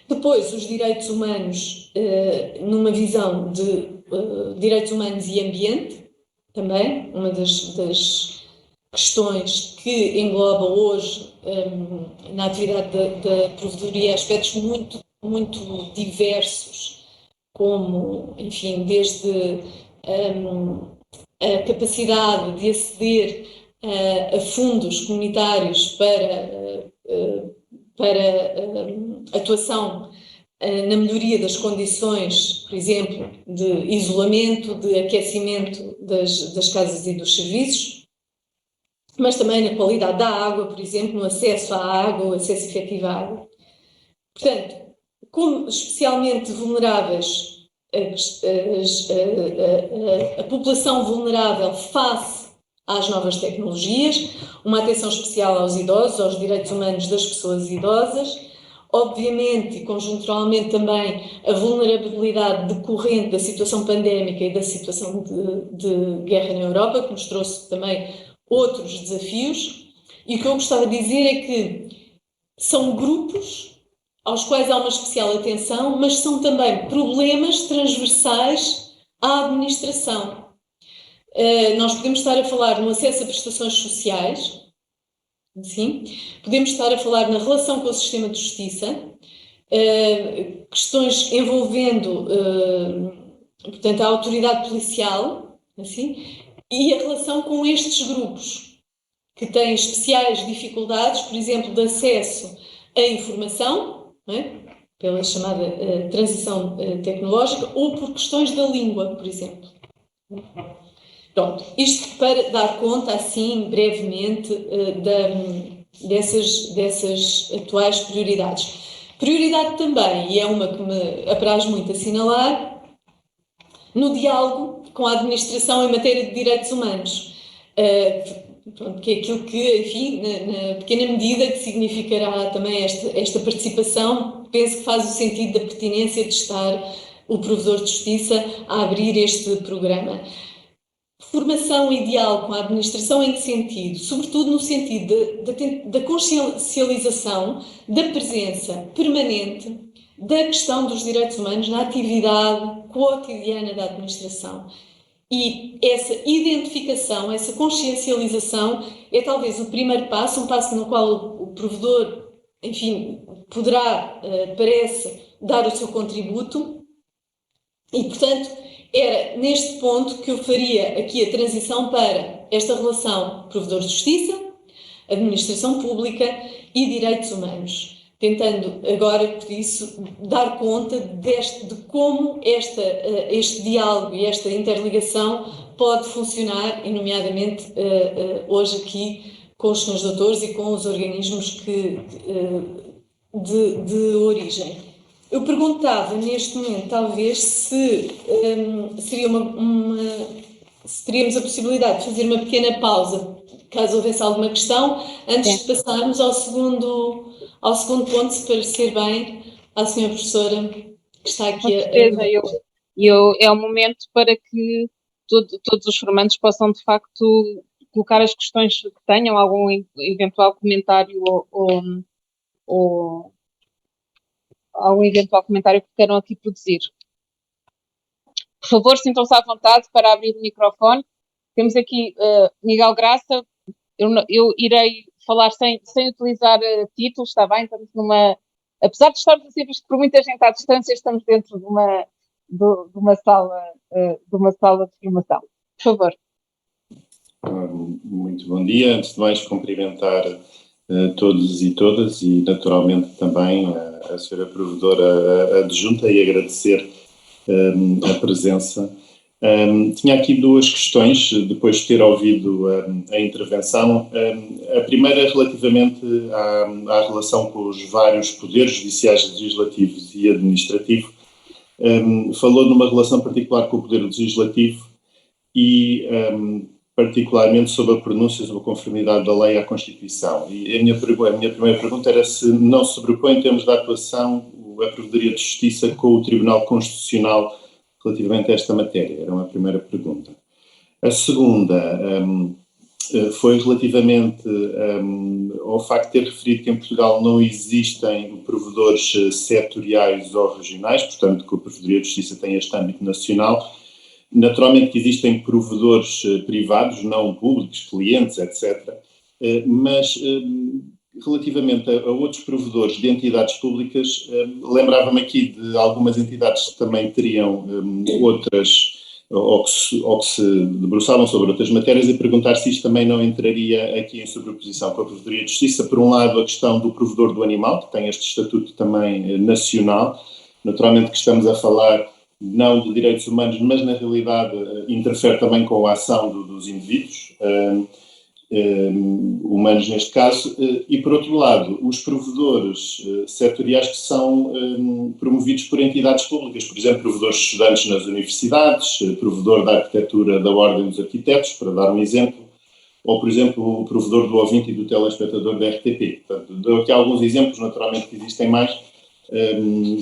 Depois, os direitos humanos, numa visão de direitos humanos e ambiente, também, uma das questões que engloba hoje na atividade da Provedoria aspectos muito muito diversos, como, enfim, desde a capacidade de aceder a fundos comunitários para atuação na melhoria das condições, por exemplo, de isolamento, de aquecimento das casas e dos serviços, mas também na qualidade da água, por exemplo, no acesso à água, o acesso efetivo à água. Portanto, como especialmente vulneráveis, a população vulnerável face às novas tecnologias, uma atenção especial aos idosos, aos direitos humanos das pessoas idosas, obviamente e conjunturalmente também a vulnerabilidade decorrente da situação pandémica e da situação de guerra na Europa, que nos trouxe também outros desafios. E o que eu gostava de dizer é que são grupos aos quais há uma especial atenção, mas são também problemas transversais à administração. Nós podemos estar a falar no acesso a prestações sociais, sim, podemos estar a falar na relação com o sistema de justiça, questões envolvendo, portanto, a autoridade policial, assim, e a relação com estes grupos que têm especiais dificuldades, por exemplo, de acesso à informação, não é? Pela chamada transição tecnológica, ou por questões da língua, por exemplo. Pronto, isto para dar conta, assim, brevemente, dessas atuais prioridades. Prioridade também, e é uma que me apraz muito assinalar, no diálogo com a administração em matéria de direitos humanos. Pronto, que é aquilo que, enfim, na pequena medida que significará também esta participação, penso que faz o sentido da pertinência de estar o provedor de justiça a abrir este programa. Formação e diálogo com a administração em que sentido? Sobretudo no sentido da consciencialização da presença permanente da questão dos direitos humanos na atividade cotidiana da administração. E essa identificação, essa consciencialização é talvez o primeiro passo, um passo no qual o provedor, enfim, poderá, parece, dar o seu contributo e, portanto, era neste ponto que eu faria aqui a transição para esta relação provedor de justiça, administração pública e direitos humanos, tentando agora, por isso, dar conta de como este diálogo e esta interligação pode funcionar, e nomeadamente hoje aqui com os senhores doutores e com os organismos de origem. Eu perguntava neste momento, talvez, se teríamos a possibilidade de fazer uma pequena pausa, caso houvesse alguma questão, antes de passarmos ao segundo ponto, se parecer bem à senhora professora que está aqui. Com certeza, é um momento para que todos os formandos possam, de facto, colocar as questões que tenham, algum eventual comentário ou algum eventual comentário que queiram aqui produzir. Por favor, sintam-se à vontade para abrir o microfone. Temos aqui Miguel Graça. Eu irei falar sem utilizar títulos, está bem? Estamos apesar de estarmos a ser vistos por muita gente à distância, estamos dentro de uma sala de formação. Por favor. Muito bom dia. Antes de mais, cumprimentar todos e todas e, naturalmente, também a senhora provedora adjunta e agradecer a presença. Tinha aqui duas questões, depois de ter ouvido a intervenção. A primeira, relativamente à relação com os vários poderes judiciais, legislativos e administrativo. Falou numa relação particular com o poder legislativo e particularmente sobre a pronúncia sobre a conformidade da lei à Constituição. E a minha primeira pergunta era se não se sobrepõe em termos de atuação a Provedoria de Justiça com o Tribunal Constitucional relativamente a esta matéria. Era uma primeira pergunta. A segunda foi relativamente ao facto de ter referido que em Portugal não existem provedores setoriais ou regionais, portanto que a Provedoria de Justiça tem este âmbito nacional. Naturalmente que existem provedores privados, não públicos, clientes, etc. Mas relativamente a outros provedores de entidades públicas, lembrava-me aqui de algumas entidades que também teriam outras, ou que se debruçavam sobre outras matérias, e perguntar se isto também não entraria aqui em sobreposição com a Provedoria de Justiça. Por um lado, a questão do provedor do animal, que tem este estatuto também nacional. Naturalmente que estamos a falar não de direitos humanos, mas na realidade interfere também com a ação dos indivíduos, humanos neste caso, e por outro lado, os provedores setoriais que são promovidos por entidades públicas, por exemplo, provedores de estudantes nas universidades, provedor da arquitetura da Ordem dos Arquitetos, para dar um exemplo, ou, por exemplo, o provedor do ouvinte e do telespectador da RTP. Portanto, dou aqui alguns exemplos, naturalmente que existem mais,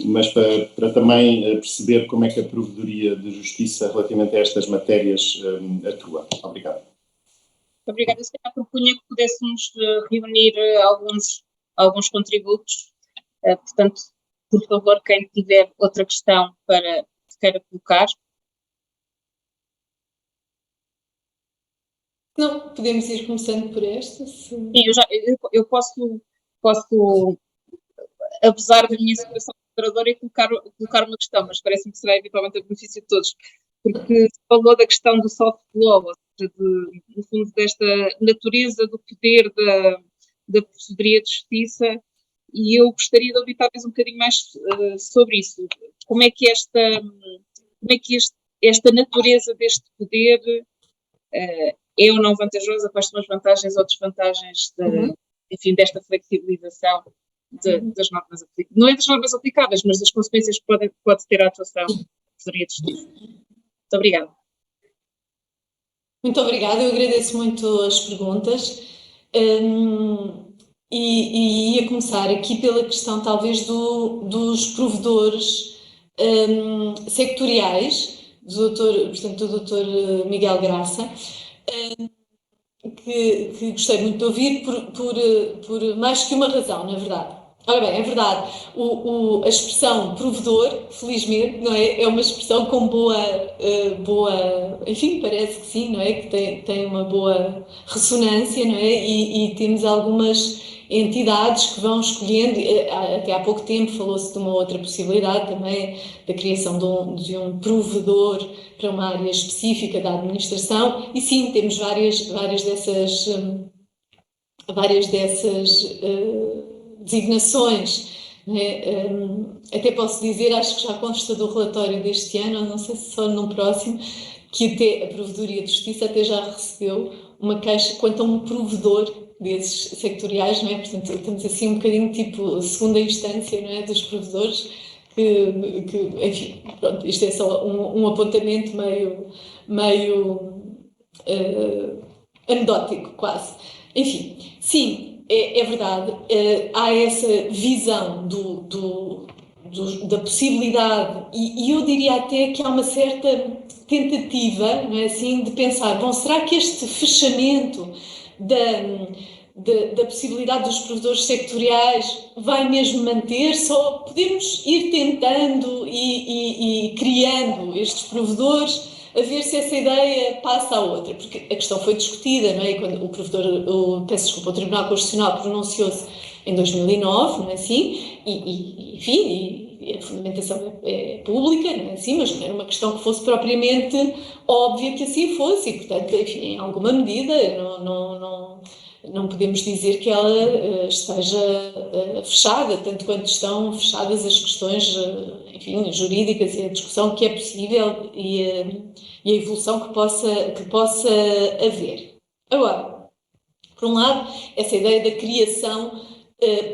mas para também perceber como é que a Provedoria de Justiça relativamente a estas matérias atua. Obrigado. Obrigada. Se calhar propunha que pudéssemos reunir alguns contributos. Portanto, por favor, quem tiver outra questão que queira colocar. Não, podemos ir começando por esta. Sim, eu posso, apesar da minha situação de moderadora, e colocar uma questão, mas parece-me que será eventualmente a benefício de todos, porque se falou da questão do soft law, ou seja, no fundo desta natureza do poder da Provedoria de Justiça, e eu gostaria de ouvir talvez um bocadinho mais sobre isso. Como é que esta natureza deste poder é ou não vantajosa? Quais são as vantagens ou desvantagens enfim, desta flexibilização das normas aplicáveis? Não é das normas aplicáveis, mas das consequências que pode ter a atuação da Provedoria de Justiça. Muito obrigada. Muito obrigada, eu agradeço muito as perguntas. E ia começar aqui pela questão talvez dos provedores sectoriais, do Dr. Miguel Graça, que gostei muito de ouvir por mais que uma razão, na verdade. Ora bem, é verdade, a expressão provedor, felizmente, não é? É uma expressão com boa, enfim, parece que sim, não é? Que tem uma boa ressonância, não é? E temos algumas entidades que vão escolhendo, até há pouco tempo falou-se de uma outra possibilidade também, da criação de um provedor para uma área específica da administração, e sim, temos várias dessas designações, né? Até posso dizer, acho que já consta do relatório deste ano, não sei se só no próximo, que até a Provedoria de Justiça até já recebeu uma queixa quanto a um provedor desses sectoriais, não é? Portanto, estamos assim um bocadinho tipo segunda instância, não é? Dos provedores, que enfim, pronto, isto é só um apontamento meio anedótico, quase. Enfim, sim, é verdade, há essa visão da possibilidade, e eu diria até que há uma certa tentativa, não é assim, de pensar, bom, será que este fechamento da possibilidade dos provedores sectoriais vai mesmo manter-se, ou podemos ir tentando e criando estes provedores, a ver se essa ideia passa a outra, porque a questão foi discutida, não é? Quando o Tribunal Constitucional pronunciou-se em 2009, não é assim? Enfim, a fundamentação é pública, não é assim? Mas não era uma questão que fosse propriamente óbvia que assim fosse, e, portanto, enfim, em alguma medida, não podemos dizer que ela esteja fechada, tanto quanto estão fechadas as questões, enfim, jurídicas, e a discussão que é possível e a evolução que possa haver. Agora, por um lado, essa ideia da criação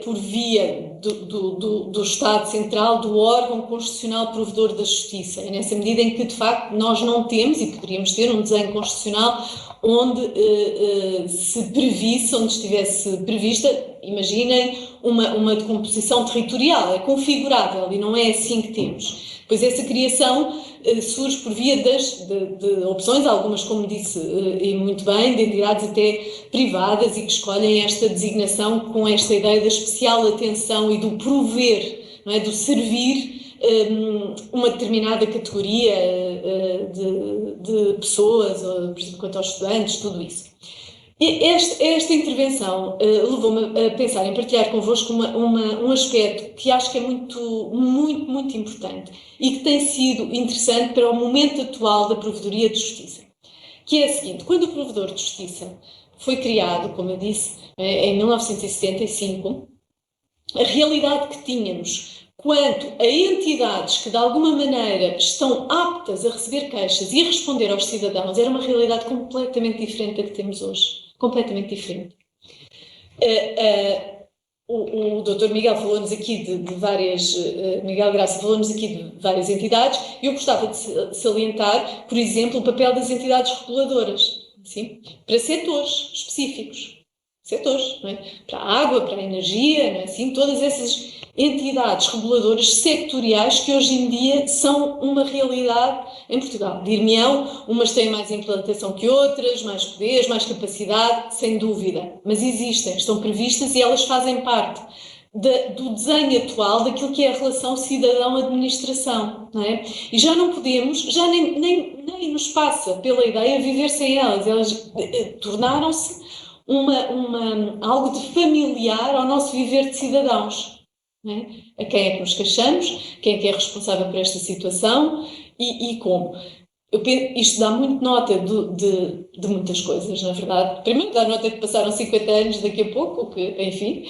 por via do Estado Central, do órgão constitucional provedor da justiça. É nessa medida em que, de facto, nós não temos, e poderíamos ter, um desenho constitucional onde se previsse, onde estivesse prevista, imaginem, uma decomposição territorial, é configurável, e não é assim que temos. Pois essa criação surge por via de opções, algumas, como disse, e muito bem, de entidades até privadas, e que escolhem esta designação com esta ideia da especial atenção e do prover, não é? Do servir uma determinada categoria de pessoas, ou, por exemplo, quanto aos estudantes, tudo isso. Esta intervenção levou-me a pensar em partilhar convosco um aspecto que acho que é muito, muito, muito importante e que tem sido interessante para o momento atual da Provedoria de Justiça, que é o seguinte: quando o Provedor de Justiça foi criado, como eu disse, em 1975, a realidade que tínhamos quanto a entidades que de alguma maneira estão aptas a receber queixas e a responder aos cidadãos era uma realidade completamente diferente da que temos hoje. Completamente diferente. O Dr. Miguel falou-nos aqui de várias, Miguel Graça falou-nos aqui de várias entidades, e eu gostava de salientar, por exemplo, o papel das entidades reguladoras, sim, para setores específicos. Setores, não é? Para a água, para a energia, não é? Assim, todas essas entidades reguladoras sectoriais que hoje em dia são uma realidade em Portugal. Dir-me-ão, umas têm mais implantação que outras, mais poderes, mais capacidade, sem dúvida, mas existem, estão previstas e elas fazem parte do desenho atual daquilo que é a relação cidadão-administração, não é? E já não podemos, já nem nos passa pela ideia viver sem elas. Elas tornaram-se algo de familiar ao nosso viver de cidadãos. Não é? A quem é que nos queixamos, quem é que é responsável por esta situação e como. Isto dá muito nota de muitas coisas, na verdade. Primeiro, dá nota de que passaram 50 anos daqui a pouco, que, enfim,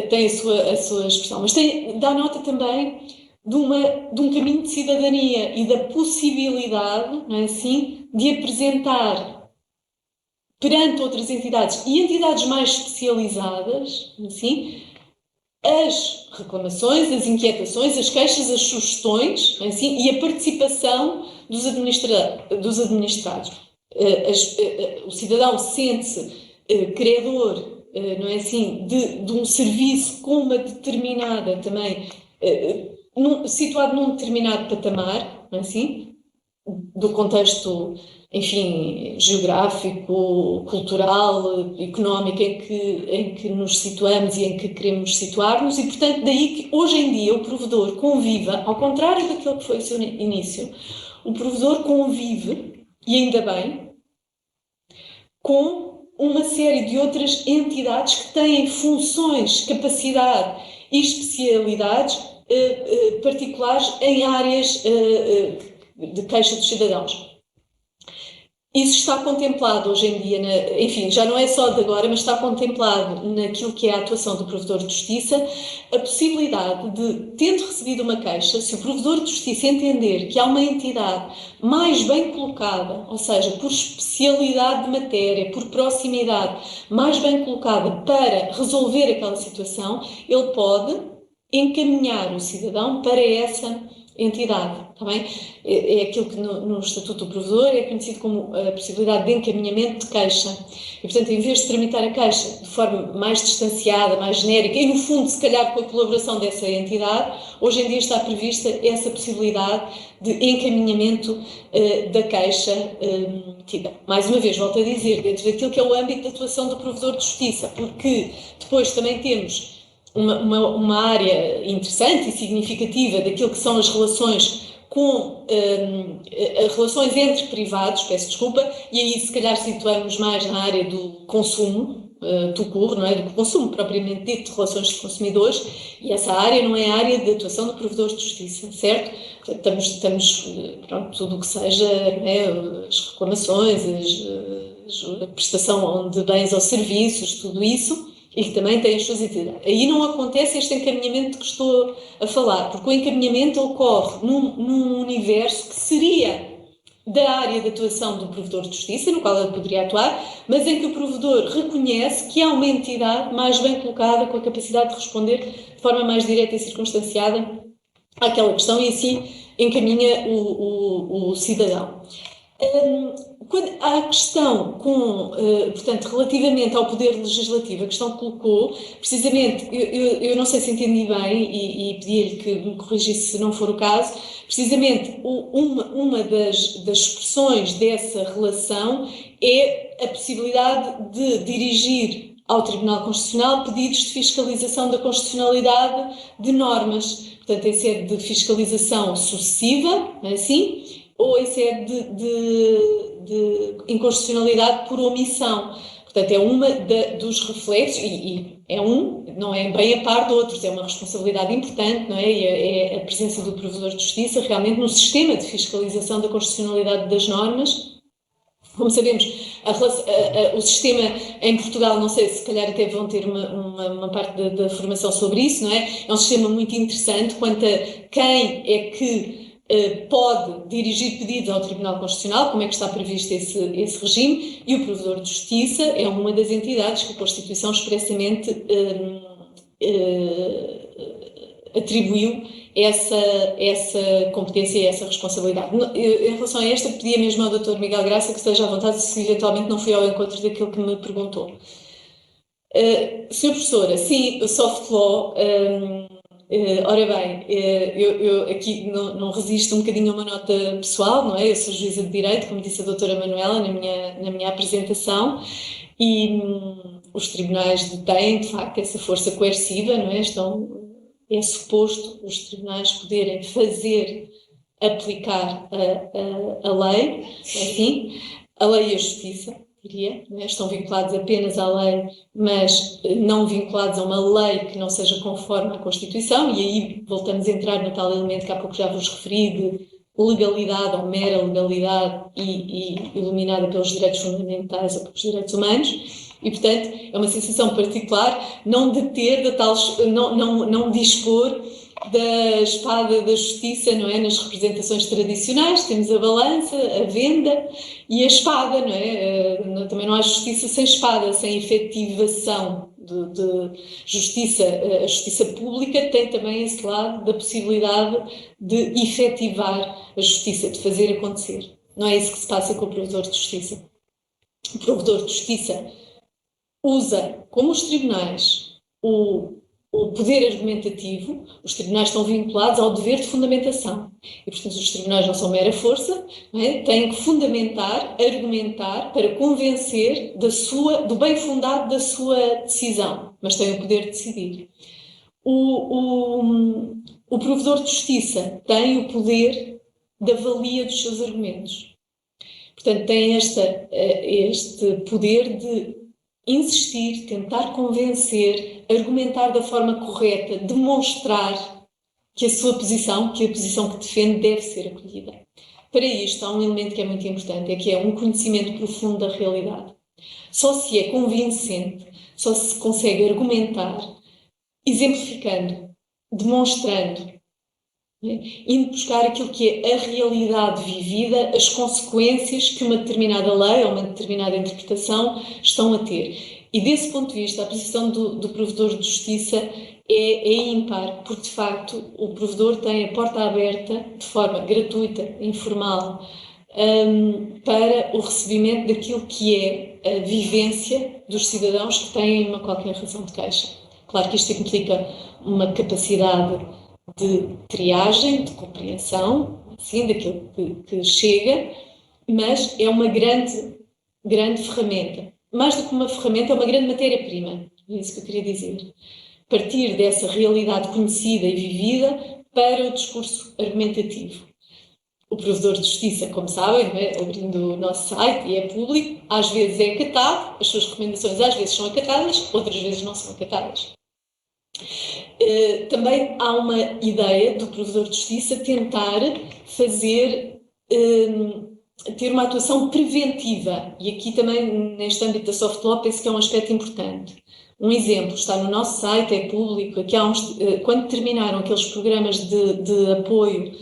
tem a sua expressão, mas dá nota também de um caminho de cidadania e da possibilidade, não é assim, de apresentar perante outras entidades e entidades mais especializadas, assim, as reclamações, as inquietações, as queixas, as sugestões, assim, e a participação dos administrados. O cidadão sente-se credor, não é assim, de um serviço com uma determinada também, situado num determinado patamar, não é assim, do contexto, enfim, geográfico, cultural, económico em que nos situamos e em que queremos situar-nos, e portanto daí que hoje em dia o provedor conviva, ao contrário daquilo que foi o seu início, o provedor convive, e ainda bem, com uma série de outras entidades que têm funções, capacidade e especialidades particulares em áreas de queixa dos cidadãos. Isso está contemplado hoje em dia, enfim, já não é só de agora, mas está contemplado naquilo que é a atuação do Provedor de Justiça, a possibilidade de, tendo recebido uma queixa, se o Provedor de Justiça entender que há uma entidade mais bem colocada, ou seja, por especialidade de matéria, por proximidade, mais bem colocada para resolver aquela situação, ele pode encaminhar o cidadão para essa entidade, está bem? É aquilo que no Estatuto do Provedor é conhecido como a possibilidade de encaminhamento de queixa. E, portanto, em vez de tramitar a queixa de forma mais distanciada, mais genérica, e, no fundo, se calhar com a colaboração dessa entidade, hoje em dia está prevista essa possibilidade de encaminhamento da queixa tida. Mais uma vez, volto a dizer, dentro daquilo que é o âmbito de atuação do Provedor de Justiça, porque depois também temos uma área interessante e significativa daquilo que são as relações relações entre privados, peço desculpa, e aí se calhar situamos mais na área do consumo, não é? Do consumo propriamente dito, de relações de consumidores, e essa área não é a área de atuação do Provedor de Justiça, certo? Portanto, estamos pronto, tudo o que seja, não é? As reclamações, a prestação de bens ou serviços, tudo isso, e que também tem as suas entidades. Aí não acontece este encaminhamento que estou a falar, porque o encaminhamento ocorre num universo que seria da área de atuação do Provedor de Justiça, no qual ele poderia atuar, mas em que o Provedor reconhece que há uma entidade mais bem colocada, com a capacidade de responder de forma mais direta e circunstanciada àquela questão, e assim encaminha o cidadão. Quando há a questão portanto, relativamente ao Poder Legislativo, a questão que colocou, precisamente, eu não sei se entendi bem e pedi-lhe que me corrigisse se não for o caso, precisamente uma das expressões dessa relação é a possibilidade de dirigir ao Tribunal Constitucional pedidos de fiscalização da constitucionalidade de normas, portanto, em sede de fiscalização sucessiva, não é assim? Ou em sede de inconstitucionalidade por omissão. Portanto, é uma dos reflexos, e não é bem a par de outros, é uma responsabilidade importante, não é? E é a presença do Provedor de Justiça realmente no sistema de fiscalização da constitucionalidade das normas. Como sabemos, o sistema em Portugal, não sei, se calhar até vão ter uma parte da formação sobre isso, não é? É um sistema muito interessante quanto a quem é que pode dirigir pedidos ao Tribunal Constitucional, como é que está previsto esse regime, e o Provedor de Justiça é uma das entidades que a Constituição expressamente atribuiu essa competência e essa responsabilidade. Em relação a esta, pedia mesmo ao Dr. Miguel Graça que esteja à vontade se eventualmente não fui ao encontro daquilo que me perguntou. Senhora Professora, sim, o soft law, ora bem, eu aqui não resisto um bocadinho a uma nota pessoal, não é? Eu sou juíza de Direito, como disse a doutora Manuela na minha apresentação, e os tribunais detêm, de facto, essa força coerciva, não é? É suposto os tribunais poderem fazer aplicar a lei, enfim, a lei e a justiça, diria, não é? Estão vinculados apenas à lei, mas não vinculados a uma lei que não seja conforme à Constituição, e aí voltamos a entrar no tal elemento que há pouco já vos referi, de legalidade ou mera legalidade e iluminada pelos direitos fundamentais ou pelos direitos humanos. E, portanto, é uma sensação particular não dispor da espada da justiça, não é? Nas representações tradicionais temos a balança, a venda e a espada, não é? Também não há justiça sem espada, sem efetivação de justiça. A justiça pública tem também esse lado da possibilidade de efetivar a justiça, de fazer acontecer. Não é isso que se passa com o Provedor de Justiça. O Provedor de Justiça usa, como os tribunais, o poder argumentativo. Os tribunais estão vinculados ao dever de fundamentação. E, portanto, os tribunais não são mera força, não é? Têm que fundamentar, argumentar para convencer do bem fundado da sua decisão, mas têm o poder de decidir. O Provedor de Justiça tem o poder da valia dos seus argumentos. Portanto, tem este poder de insistir, tentar convencer, argumentar da forma correta, demonstrar que a sua posição, que a posição que defende deve ser acolhida. Para isto há um elemento que é muito importante, que é um conhecimento profundo da realidade. Só se é convincente, só se consegue argumentar, exemplificando, demonstrando, indo buscar aquilo que é a realidade vivida, as consequências que uma determinada lei ou uma determinada interpretação estão a ter. E desse ponto de vista, a posição do Provedor de Justiça é ímpar, porque de facto o Provedor tem a porta aberta, de forma gratuita, informal, para o recebimento daquilo que é a vivência dos cidadãos que têm qualquer razão de queixa. Claro que isto implica uma capacidade de triagem, de compreensão, assim, daquilo que chega, mas é uma grande ferramenta. Mais do que uma ferramenta, é uma grande matéria-prima. É isso que eu queria dizer. Partir dessa realidade conhecida e vivida para o discurso argumentativo. O Provedor de Justiça, como sabem, abrindo o nosso site, e é público, às vezes é acatado, as suas recomendações às vezes são acatadas, outras vezes não são acatadas. Também há uma ideia do Provedor de Justiça tentar ter uma atuação preventiva, e aqui também neste âmbito da soft law penso que é um aspecto importante. Um exemplo está no nosso site, é público, aqui quando terminaram aqueles programas de apoio,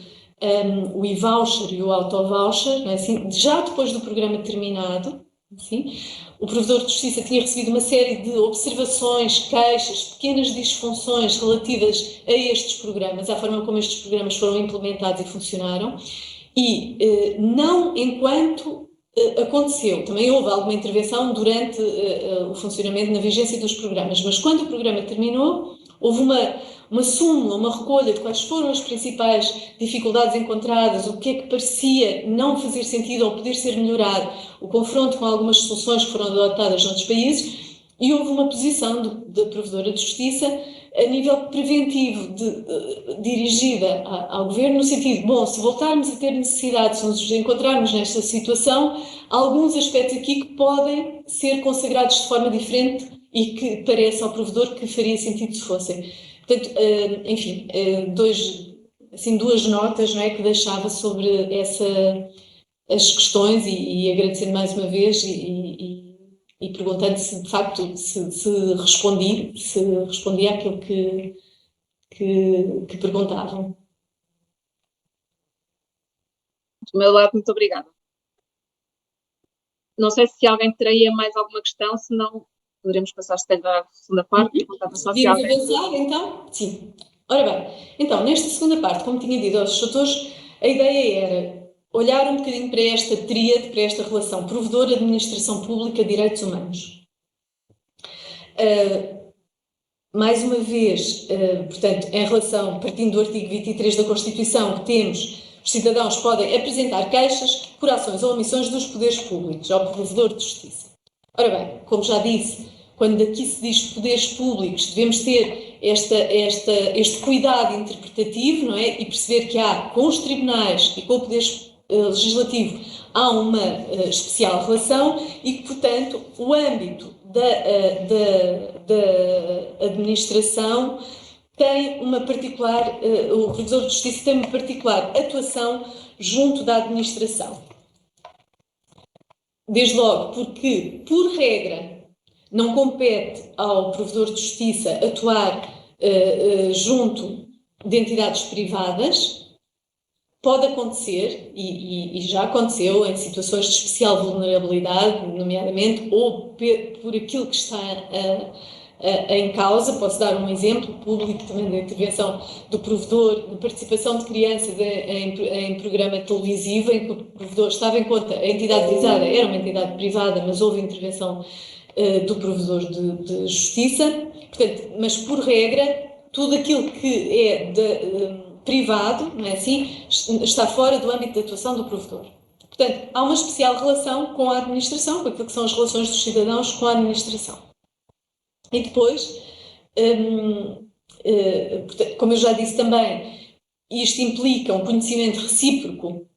o e-voucher e o auto-voucher, não é assim? Já depois do programa terminado, assim, o Provedor de Justiça tinha recebido uma série de observações, queixas, pequenas disfunções relativas a estes programas, à forma como estes programas foram implementados e funcionaram, e não enquanto aconteceu. Também houve alguma intervenção durante o funcionamento na vigência dos programas, mas quando o programa terminou, houve uma súmula, uma recolha de quais foram as principais dificuldades encontradas, o que é que parecia não fazer sentido ou poder ser melhorado, o confronto com algumas soluções que foram adotadas noutros países, e houve uma posição da Provedora de Justiça a nível preventivo, dirigida ao Governo, no sentido, bom, se voltarmos a ter necessidade, se nos encontrarmos nesta situação, há alguns aspectos aqui que podem ser consagrados de forma diferente e que parece ao provedor que faria sentido se fossem. Portanto, enfim, duas notas, não é, que deixava sobre as questões e agradecendo mais uma vez e perguntando se de facto se respondia àquilo que perguntavam. Do meu lado, muito obrigada. Não sei se alguém teria mais alguma questão, se não poderemos passar se calhar à segunda parte e contar só se alguém. Avançar, então? Sim. Ora bem, então, nesta segunda parte, como tinha dito aos extratores, a ideia era olhar um bocadinho para esta tríade, para esta relação provedor, administração pública, direitos humanos. Mais uma vez, portanto, em relação, partindo do artigo 23 da Constituição, que temos, os cidadãos podem apresentar queixas por ações ou omissões dos poderes públicos ao provedor de justiça. Ora bem, como já disse, quando aqui se diz poderes públicos, devemos ter este cuidado interpretativo, não é? E perceber que há, com os tribunais e com o poder legislativo, há uma especial relação e que, portanto, o âmbito da administração tem uma particular, o provedor de justiça tem uma particular atuação junto da administração. Desde logo porque, por regra, não compete ao provedor de justiça atuar junto de entidades privadas. Pode acontecer, e já aconteceu, em situações de especial vulnerabilidade, nomeadamente, ou por aquilo que está em causa. Posso dar um exemplo público também da intervenção do provedor, de participação de crianças em programa televisivo, em que o provedor estava em conta, a entidade visada era uma entidade privada, mas houve intervenção do provedor de justiça. Portanto, mas por regra, tudo aquilo que é privado, não é assim, está fora do âmbito de atuação do provedor. Portanto, há uma especial relação com a administração, com aquilo que são as relações dos cidadãos com a administração. E depois, como eu já disse também, isto implica um conhecimento recíproco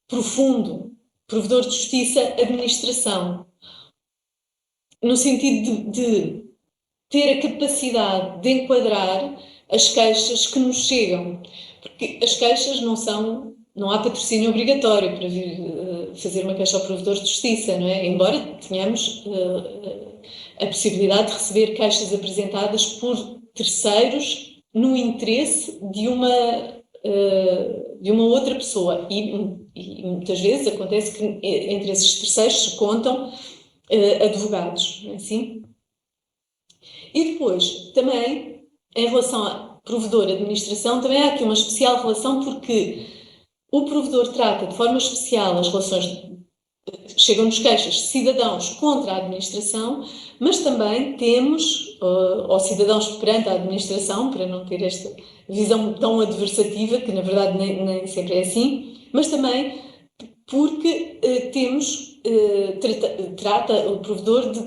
profundo, provedor de justiça, administração, no sentido de ter a capacidade de enquadrar as queixas que nos chegam, porque as queixas não há patrocínio obrigatório para vir fazer uma queixa ao provedor de justiça, não é? Embora tenhamos a possibilidade de receber queixas apresentadas por terceiros no interesse de uma outra pessoa e muitas vezes acontece que entre esses terceiros se contam advogados, não é assim? E depois, também, em relação a provedor, administração, também há aqui uma especial relação porque o provedor trata de forma especial as relações, chegam-nos queixas de cidadãos contra a administração, mas também temos, ou cidadãos perante a administração, para não ter esta visão tão adversativa, que na verdade nem sempre é assim, mas também porque trata o provedor de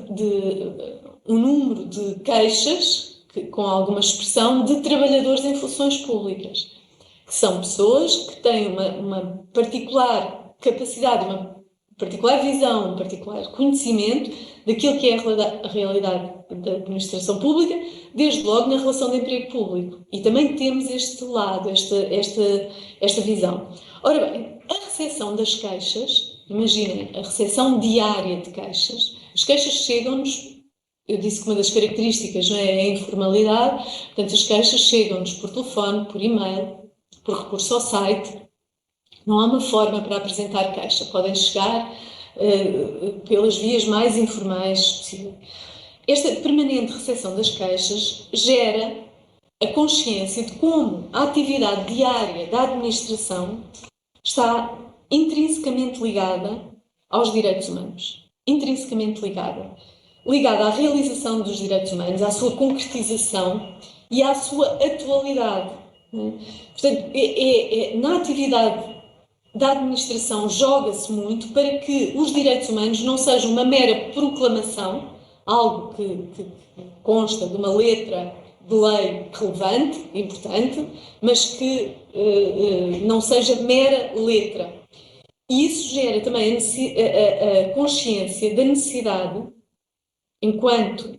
um número de queixas, com alguma expressão, de trabalhadores em funções públicas, que são pessoas que têm uma particular capacidade, uma particular visão, um particular conhecimento daquilo que é a realidade da administração pública, desde logo na relação de emprego público. E também temos este lado, esta visão. Ora bem, a recepção das queixas, imaginem, a recepção diária de queixas, as queixas chegam-nos. Eu disse que uma das características, não é, a informalidade, portanto as queixas chegam-nos por telefone, por e-mail, por recurso ao site. Não há uma forma para apresentar queixa, podem chegar pelas vias mais informais possível. Esta permanente recepção das queixas gera a consciência de como a atividade diária da administração está intrinsecamente ligada aos direitos humanos. Intrinsecamente ligada à realização dos direitos humanos, à sua concretização e à sua atualidade. Portanto, na atividade da administração joga-se muito para que os direitos humanos não sejam uma mera proclamação, algo que consta de uma letra de lei relevante, importante, mas que não seja mera letra. E isso gera também a consciência da necessidade, enquanto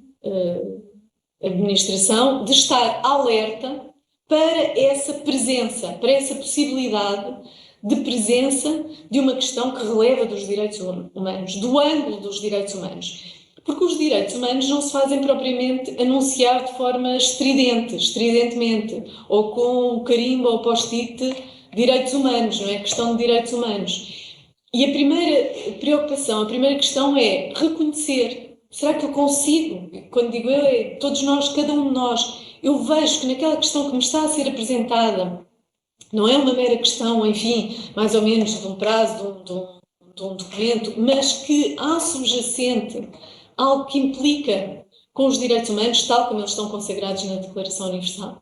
administração, de estar alerta para essa presença, para essa possibilidade de presença de uma questão que releva dos direitos humanos, do ângulo dos direitos humanos. Porque os direitos humanos não se fazem propriamente anunciar de forma estridentemente, ou com o carimbo ou post-it direitos humanos, não é? Questão de direitos humanos. E a primeira preocupação, a primeira questão é reconhecer. Será que eu consigo? Quando digo eu, é todos nós, cada um de nós. Eu vejo que naquela questão que me está a ser apresentada, não é uma mera questão, enfim, mais ou menos de um prazo, de um documento, mas que há subjacente algo que implica com os direitos humanos, tal como eles estão consagrados na Declaração Universal.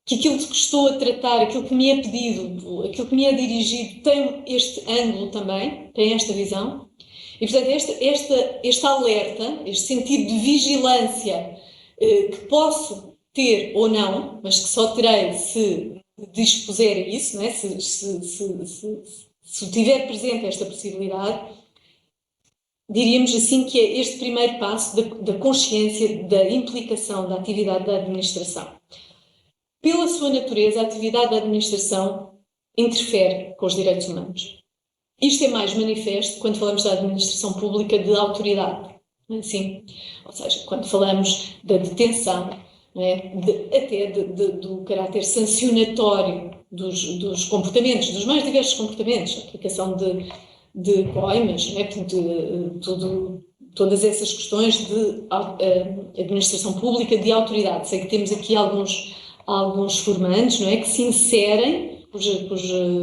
Que aquilo que estou a tratar, aquilo que me é pedido, aquilo que me é dirigido, tem este ângulo também, tem esta visão. E, portanto, este alerta, este sentido de vigilância que posso ter ou não, mas que só terei se dispuser a isso, não é? Se tiver presente esta possibilidade, diríamos assim que é este primeiro passo da consciência da implicação da atividade da administração. Pela sua natureza, a atividade da administração interfere com os direitos humanos. Isto é mais manifesto quando falamos da administração pública de autoridade, não é assim? Ou seja, quando falamos da detenção, não é? Até do caráter sancionatório dos comportamentos, dos mais diversos comportamentos, a aplicação de coimas, não é? Portanto, todas essas questões de administração pública de autoridade. Sei que temos aqui alguns formandos, não é? Que se inserem, cuja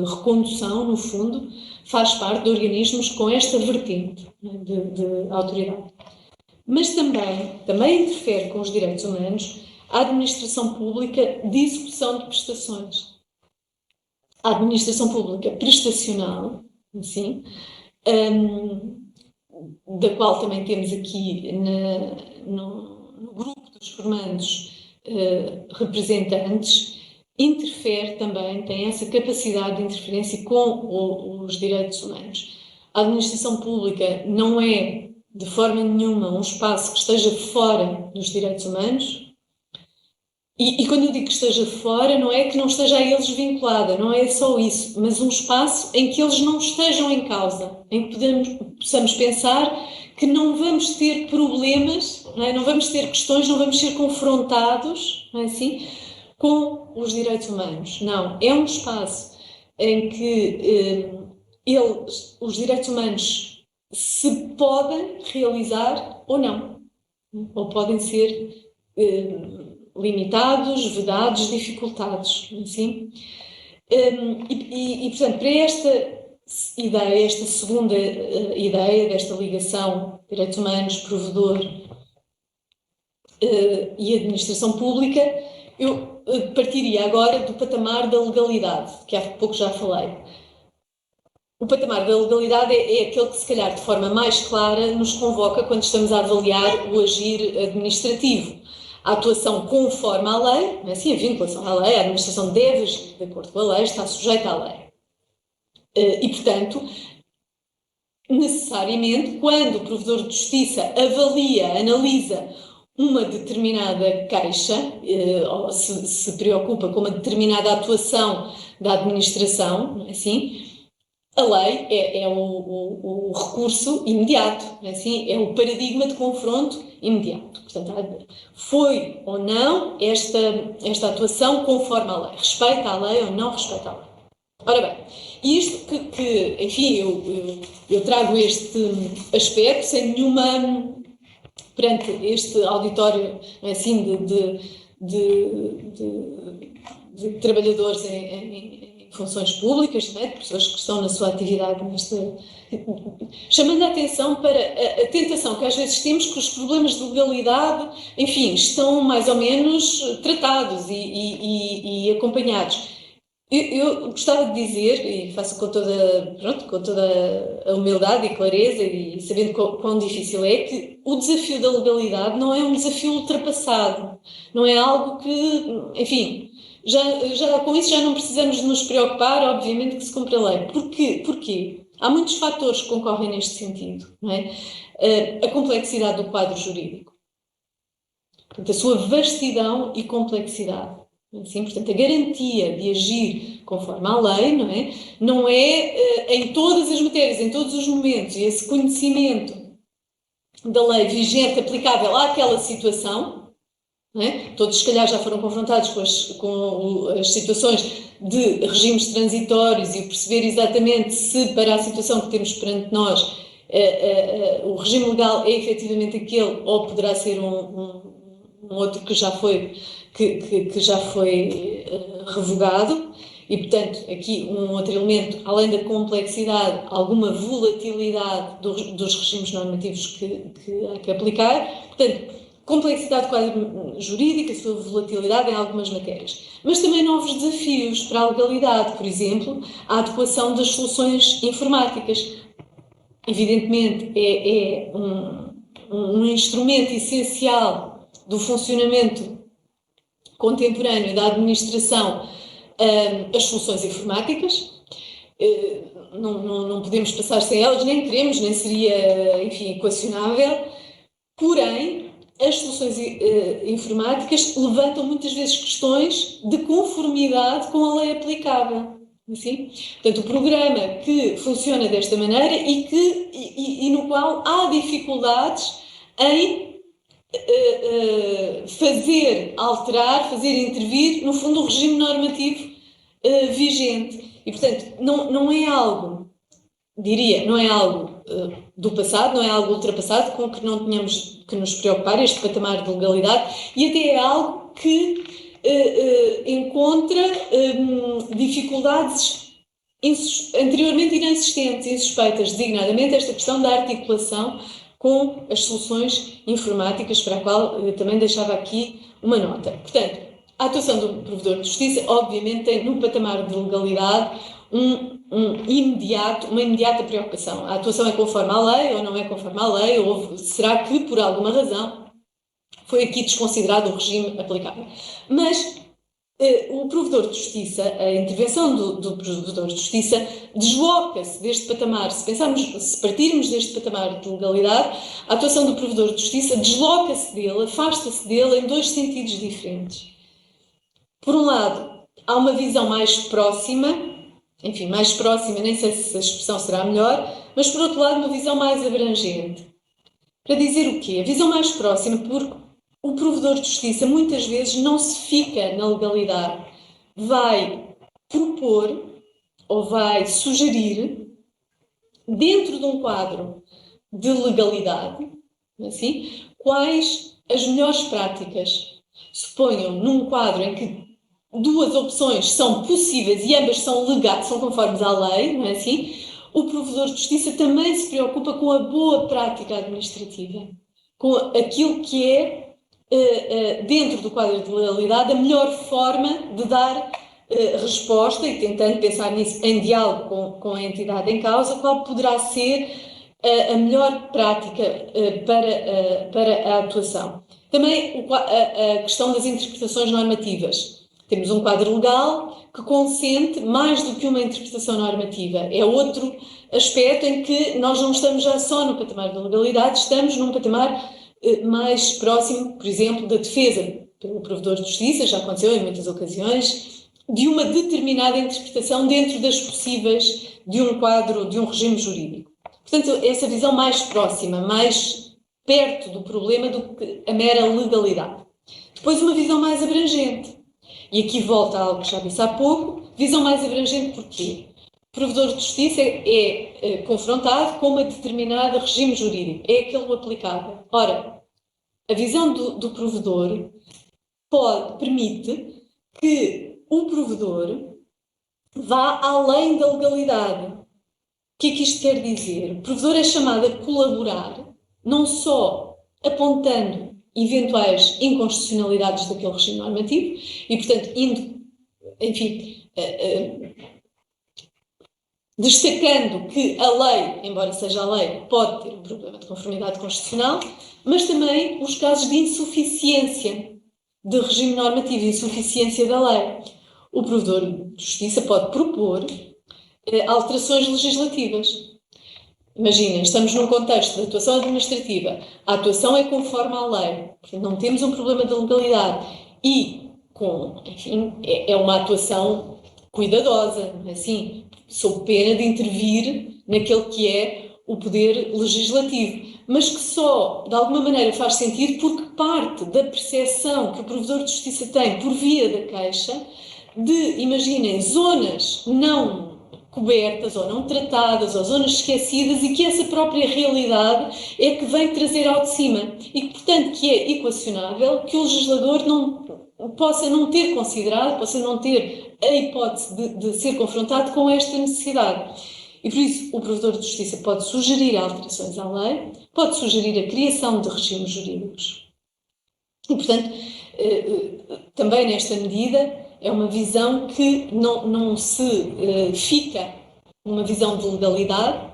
recondução, no fundo, faz parte de organismos com esta vertente, não é? de autoridade. Mas também interfere com os direitos humanos a administração pública de execução de prestações. A administração pública prestacional, assim, da qual também temos aqui no grupo dos formandos representantes, interfere também, tem essa capacidade de interferência com os direitos humanos. A administração pública não é, de forma nenhuma, um espaço que esteja fora dos direitos humanos. E quando eu digo que esteja fora, não é que não esteja a eles vinculada, não é só isso, mas um espaço em que eles não estejam em causa, em que possamos pensar que não vamos ter problemas, não vamos ter questões, não vamos ser confrontados, não é assim, com os direitos humanos. Não, é um espaço em que os direitos humanos se podem realizar ou não, ou podem ser limitados, vedados, dificultados, assim. Portanto, para esta ideia, esta segunda ideia desta ligação direitos humanos, provedor e administração pública, eu partiria agora do patamar da legalidade, que há pouco já falei. O patamar da legalidade é aquele que, se calhar, de forma mais clara, nos convoca quando estamos a avaliar o agir administrativo. A atuação conforme a lei, não é assim, a vinculação à lei, a administração deve agir de acordo com a lei, está sujeita à lei. E, portanto, necessariamente, quando o provedor de justiça avalia, analisa uma determinada queixa, ou se preocupa com uma determinada atuação da administração, não é assim? A lei é o recurso imediato, não é assim? É o paradigma de confronto imediato. Portanto, foi ou não esta atuação conforme a lei? Respeita a lei ou não respeita a lei? Ora bem, isto que enfim, eu trago este aspecto sem nenhuma, perante este auditório, não é assim, de trabalhadores em funções públicas, não é? De pessoas que estão na sua atividade chamando a atenção para a tentação que às vezes temos que os problemas de legalidade, enfim, estão mais ou menos tratados e acompanhados. Eu gostava de dizer, e faço com toda a humildade e clareza e sabendo quão difícil é, que o desafio da legalidade não é um desafio ultrapassado, não é algo que, enfim, com isso já não precisamos de nos preocupar, obviamente que se cumpre a lei. Porquê? Há muitos fatores que concorrem neste sentido, não é? A complexidade do quadro jurídico, portanto, a sua vastidão e complexidade. Assim, portanto, a garantia de agir conforme a lei, não é em todas as matérias, em todos os momentos, e esse conhecimento da lei vigente, aplicável àquela situação, não é? Todos, se calhar, já foram confrontados com as situações de regimes transitórios e perceber exatamente se, para a situação que temos perante nós, o regime legal é efetivamente aquele ou poderá ser um outro que já foi revogado. E, portanto, aqui um outro elemento, além da complexidade, alguma volatilidade dos regimes normativos que há que aplicar. Portanto, complexidade do quadro jurídico, a sua volatilidade em algumas matérias. Mas também novos desafios para a legalidade, por exemplo, a adequação das soluções informáticas. Evidentemente, é um instrumento essencial do funcionamento contemporâneo da administração, as soluções informáticas. Não podemos passar sem elas, nem queremos, nem seria, enfim, equacionável. Porém, as soluções informáticas levantam muitas vezes questões de conformidade com a lei aplicável. Assim? Portanto, o programa que funciona desta maneira e no qual há dificuldades em fazer intervir, no fundo, o regime normativo vigente. E, portanto, não é algo, não é algo do passado, não é algo ultrapassado com que não tenhamos que nos preocupar, este patamar de legalidade, e até é algo que encontra dificuldades anteriormente inexistentes, insuspeitas, designadamente esta questão da articulação com as soluções informáticas, para a qual eu também deixava aqui uma nota. Portanto, a atuação do provedor de justiça, obviamente, tem no patamar de legalidade uma imediata preocupação. A atuação é conforme à lei ou não é conforme à lei, ou será que, por alguma razão, foi aqui desconsiderado o regime aplicável. Mas o provedor de justiça, a intervenção do provedor de justiça desloca-se deste patamar, se partirmos deste patamar de legalidade, a atuação do provedor de justiça desloca-se dele, afasta-se dele em dois sentidos diferentes. Por um lado, há uma visão mais próxima, enfim, mais próxima, nem sei se a expressão será melhor, mas por outro lado, uma visão mais abrangente. Para dizer o quê? A visão mais próxima, porque o provedor de justiça muitas vezes não se fica na legalidade, vai propor ou vai sugerir, dentro de um quadro de legalidade, assim, quais as melhores práticas. Suponham num quadro em que duas opções são possíveis e ambas são legais, são conformes à lei, não é assim? O provedor de justiça também se preocupa com a boa prática administrativa, com aquilo que é, dentro do quadro de legalidade, a melhor forma de dar resposta, e tentando pensar nisso em diálogo com a entidade em causa, qual poderá ser a melhor prática para a atuação. Também a questão das interpretações normativas. Temos um quadro legal que consente mais do que uma interpretação normativa. É outro aspecto em que nós não estamos já só no patamar da legalidade, estamos num patamar mais próximo, por exemplo, da defesa pelo provedor de justiça, já aconteceu em muitas ocasiões, de uma determinada interpretação dentro das possíveis de um quadro, de um regime jurídico. Portanto, essa visão mais próxima, mais perto do problema do que a mera legalidade. Depois, uma visão mais abrangente. E aqui volta a algo que já disse há pouco, visão mais abrangente porquê? O provedor de justiça é confrontado com uma determinada regime jurídico, é aquele aplicável. Ora, a visão do provedor permite que o provedor vá além da legalidade. O que é que isto quer dizer? O provedor é chamado a colaborar, não só apontando eventuais inconstitucionalidades daquele regime normativo e, portanto, indo, enfim, destacando que a lei, embora seja a lei, pode ter um problema de conformidade constitucional, mas também os casos de insuficiência de regime normativo e insuficiência da lei. O provedor de justiça pode propor alterações legislativas. Imaginem, estamos num contexto de atuação administrativa, a atuação é conforme à lei, portanto não temos um problema de legalidade e, enfim, é uma atuação cuidadosa, não é assim? Sob pena de intervir naquele que é o poder legislativo, mas que só, de alguma maneira, faz sentido porque parte da percepção que o provedor de justiça tem por via da queixa de, imaginem, zonas não cobertas ou não tratadas ou zonas esquecidas e que essa própria realidade é que vem trazer ao de cima e que, portanto, que é equacionável que o legislador possa não ter considerado, possa não ter a hipótese de ser confrontado com esta necessidade. E por isso o provedor de justiça pode sugerir alterações à lei, pode sugerir a criação de regimes jurídicos. E, portanto, também nesta medida é uma visão que não se fica numa visão de legalidade,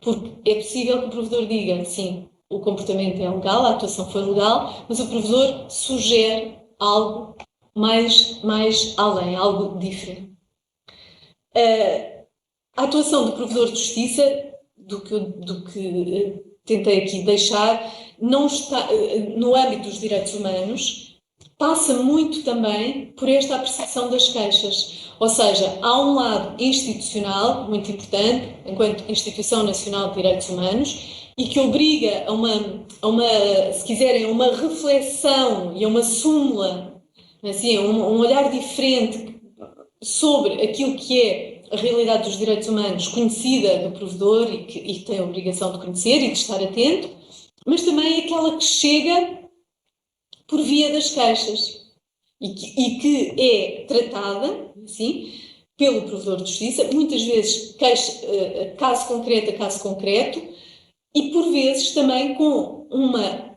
porque é possível que o provedor diga, sim, o comportamento é legal, a atuação foi legal, mas o provedor sugere algo mais além, algo diferente. A atuação do provedor de justiça, do que tentei aqui deixar, não está, no âmbito dos direitos humanos, passa muito também por esta apreciação das queixas. Ou seja, há um lado institucional, muito importante, enquanto Instituição Nacional de Direitos Humanos, e que obriga a uma, se quiserem, uma reflexão e a uma súmula, assim, um olhar diferente sobre aquilo que é a realidade dos direitos humanos conhecida do provedor e que tem a obrigação de conhecer e de estar atento, mas também aquela que chega por via das queixas e que é tratada, assim, pelo provedor de justiça, muitas vezes caso concreto a caso concreto e por vezes também com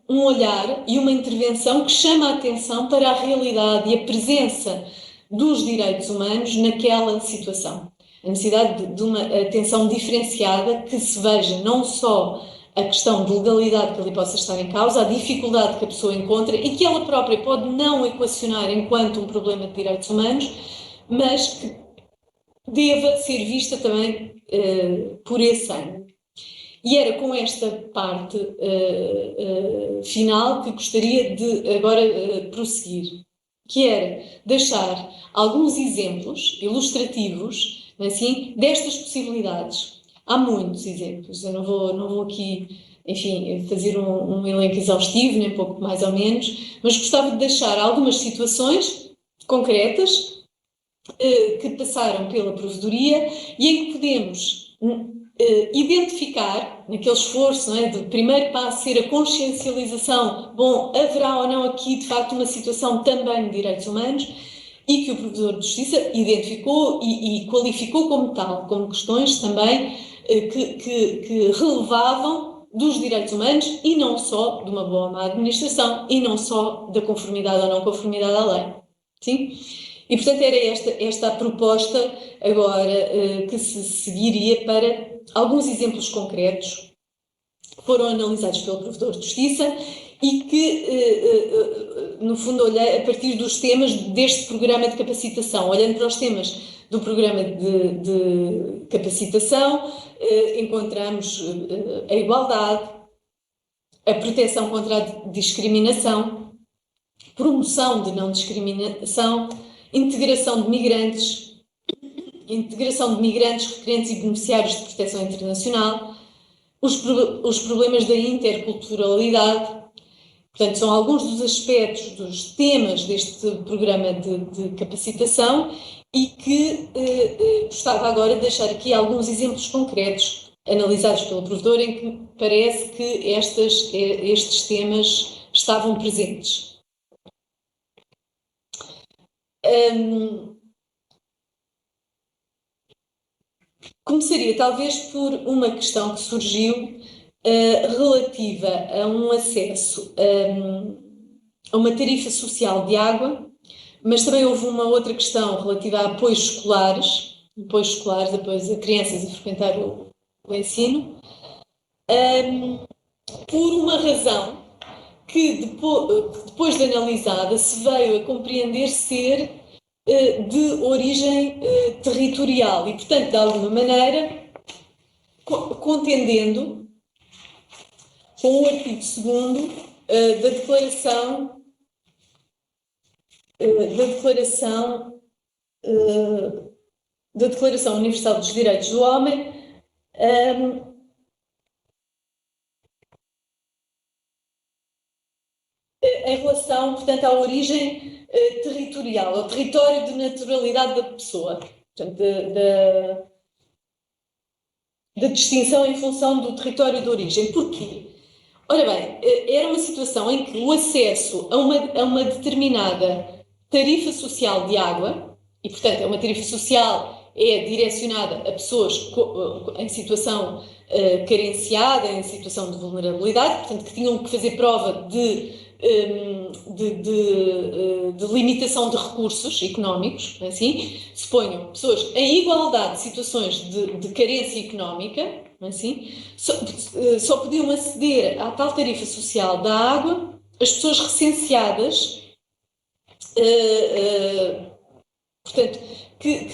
um olhar e uma intervenção que chama a atenção para a realidade e a presença dos direitos humanos naquela situação. A necessidade de uma atenção diferenciada que se veja não só a questão de legalidade que ali possa estar em causa, a dificuldade que a pessoa encontra e que ela própria pode não equacionar enquanto um problema de direitos humanos, mas que deva ser vista também por esse ângulo. E era com esta parte final que gostaria de agora prosseguir, que era deixar alguns exemplos ilustrativos, assim, destas possibilidades. Há muitos exemplos, eu não vou aqui, enfim, fazer um elenco exaustivo, nem pouco mais ou menos, mas gostava de deixar algumas situações concretas que passaram pela provedoria e em que podemos identificar, naquele esforço, não é, do primeiro passo ser a consciencialização, bom, haverá ou não aqui, de facto, uma situação também de direitos humanos, e que o provedor de justiça identificou e qualificou como tal, como questões também que relevavam dos direitos humanos e não só de uma boa ou má administração e não só da conformidade ou não conformidade à lei. Sim? E, portanto, era esta a proposta agora que se seguiria para alguns exemplos concretos que foram analisados pelo provedor de justiça e que, no fundo, olhei a partir dos temas deste programa de capacitação. Olhando para os temas do programa de capacitação, encontramos a igualdade, a proteção contra a discriminação, promoção de não discriminação, integração de migrantes requerentes e beneficiários de proteção internacional, os problemas da interculturalidade. Portanto, são alguns dos aspectos, dos temas deste programa de capacitação e que gostava agora de deixar aqui alguns exemplos concretos analisados pelo provedor em que parece que estes temas estavam presentes. Começaria talvez por uma questão que surgiu relativa a um acesso a uma tarifa social de água, mas também houve uma outra questão relativa a apoios escolares, apoios a crianças a frequentar o ensino, por uma razão que depois de analisada se veio a compreender ser de origem territorial e, portanto, de alguma maneira, contendendo com o artigo 2º da Declaração Universal dos Direitos do Homem, em relação, portanto, à origem territorial, ao território de naturalidade da pessoa, portanto, da distinção em função do território de origem. Porquê? Ora bem, era uma situação em que o acesso a uma determinada tarifa social de água, e, portanto, é uma tarifa social, é direcionada a pessoas em situação carenciada, em situação de vulnerabilidade, portanto, que tinham que fazer prova de limitação de recursos económicos, assim, suponham pessoas em igualdade de situações de carência económica, assim, só podiam aceder à tal tarifa social da água as pessoas recenseadas, portanto, que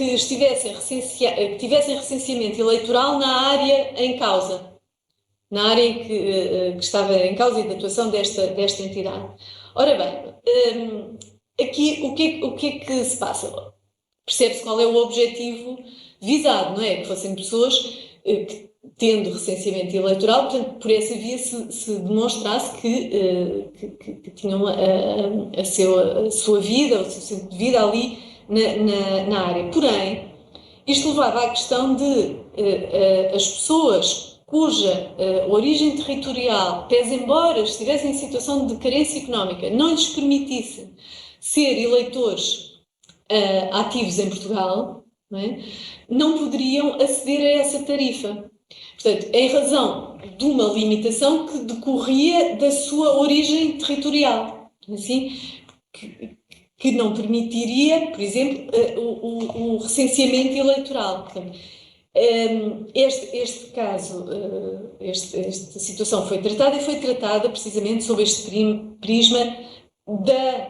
tivessem recenseamento eleitoral na área em causa. Na área em que estava em causa e de atuação desta entidade. Ora bem, aqui o que é que se passa? Percebe-se qual é o objetivo visado, não é? Que fossem pessoas que, tendo recenseamento eleitoral, portanto, por essa via se demonstrasse que tinham a sua vida, o seu centro de vida ali na área. Porém, isto levava à questão de as pessoas cuja origem territorial, pese embora estivessem em situação de carência económica, não lhes permitisse ser eleitores ativos em Portugal, não poderiam aceder a essa tarifa. Portanto, em razão de uma limitação que decorria da sua origem territorial, assim, que não permitiria, por exemplo, o recenseamento eleitoral. Portanto, este caso, esta situação foi tratada precisamente sob este prisma da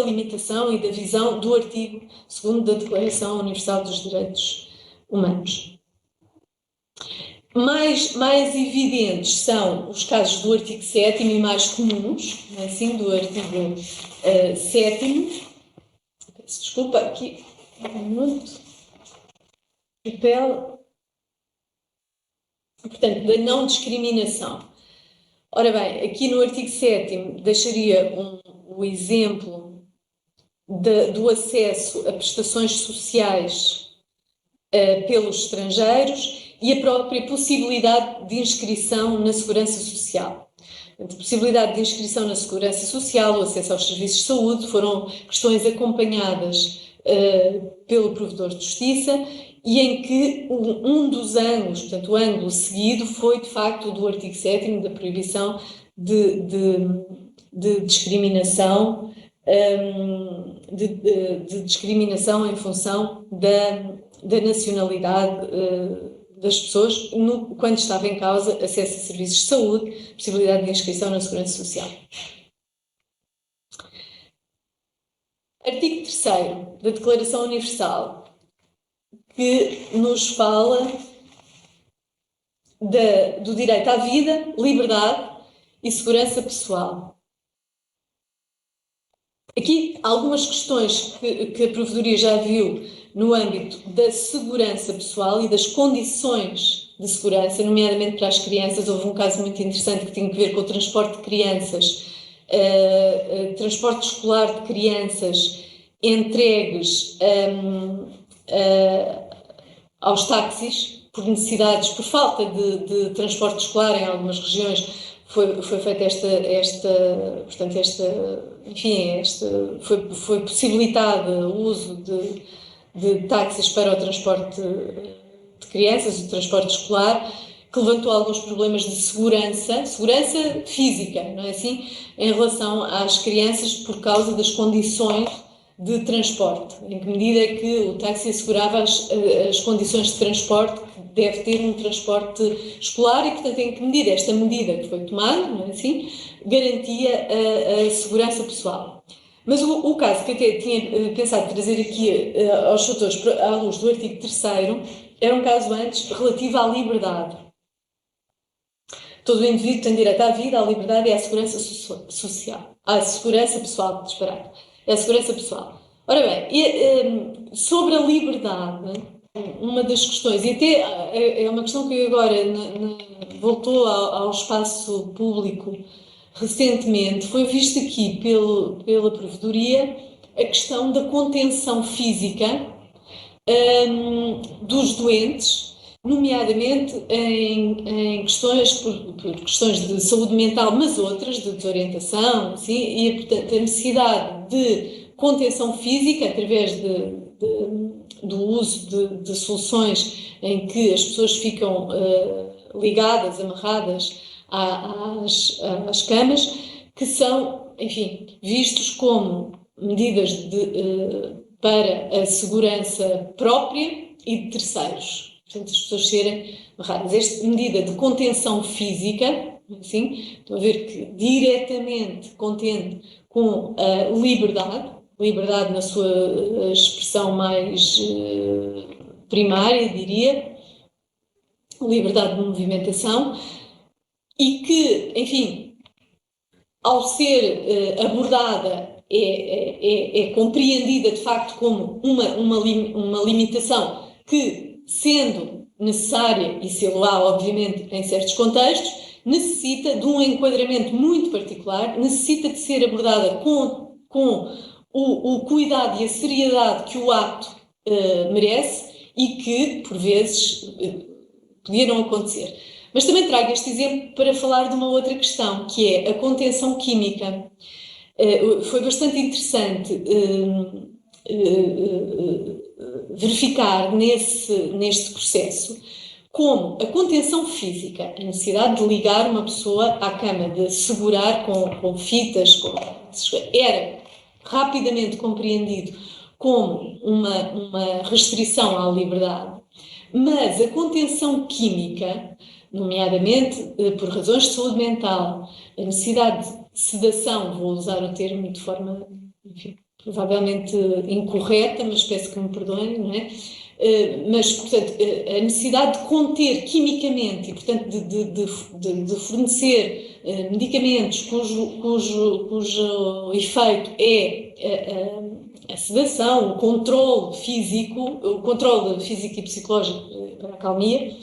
limitação e da visão do artigo 2º da Declaração Universal dos Direitos Humanos. Mais evidentes são os casos do artigo 7º e mais comuns, assim, do artigo 7º. Peço desculpa, aqui, um minuto. Portanto, da não discriminação. Ora bem, aqui no artigo 7º deixaria o exemplo do acesso a prestações sociais pelos estrangeiros e a própria possibilidade de inscrição na Segurança Social. A possibilidade de inscrição na Segurança Social, o acesso aos serviços de saúde, foram questões acompanhadas pelo provedor de justiça e em que um dos ângulos, portanto, o ângulo seguido foi, de facto, o do artigo 7º da proibição de discriminação, de discriminação em função da nacionalidade das pessoas quando estava em causa acesso a serviços de saúde, possibilidade de inscrição na Segurança Social. Artigo 3º da Declaração Universal, que nos fala do direito à vida, liberdade e segurança pessoal. Aqui, algumas questões que a Provedoria já viu no âmbito da segurança pessoal e das condições de segurança, nomeadamente para as crianças. Houve um caso muito interessante que tinha que ver com o transporte de crianças, transporte escolar de crianças entregues aos táxis por necessidades, por falta de transporte escolar em algumas regiões. Foi feita foi possibilitado o uso de táxis para o transporte de crianças, o transporte escolar, que levantou alguns problemas de segurança física, não é assim, em relação às crianças por causa das condições de transporte. Em que medida é que o táxi assegurava as condições de transporte que deve ter um transporte escolar e, portanto, em que medida esta medida que foi tomada, não é assim, garantia a segurança pessoal. Mas o caso que eu até tinha pensado trazer aqui aos autores à luz do artigo 3º era um caso antes relativo à liberdade. Todo o indivíduo tem direito à vida, à liberdade e à segurança social. À segurança pessoal, disparado. É a segurança pessoal. Ora bem, sobre a liberdade, uma das questões, e até é uma questão que agora voltou ao espaço público recentemente, foi vista aqui pela Provedoria a questão da contenção física dos doentes, nomeadamente em questões, por questões de saúde mental, mas outras, de desorientação, assim, e, portanto, a necessidade de contenção física através do uso de soluções em que as pessoas ficam ligadas, amarradas às camas, que são, enfim, vistos como medidas para a segurança própria e de terceiros. Portanto, as pessoas serem amarradas. Esta medida de contenção física, assim, estão a ver que diretamente contende com a liberdade na sua expressão mais primária, diria, liberdade de movimentação, e que, enfim, ao ser abordada, é compreendida de facto como uma limitação que, sendo necessária, e sê-lo-á, obviamente, em certos contextos, necessita de um enquadramento muito particular, necessita de ser abordada com o cuidado e a seriedade que o ato merece e que, por vezes, podia não acontecer. Mas também trago este exemplo para falar de uma outra questão, que é a contenção química. Foi bastante interessante verificar neste processo como a contenção física, a necessidade de ligar uma pessoa à cama, de segurar com fitas, era rapidamente compreendido como uma restrição à liberdade, mas a contenção química, nomeadamente por razões de saúde mental, a necessidade de sedação, vou usar o termo de forma, enfim, provavelmente incorreta, mas peço que me perdoem, não é? Mas, portanto, a necessidade de conter quimicamente e, portanto, de fornecer medicamentos cujo efeito é a sedação, o controle físico e psicológico para a acalmia,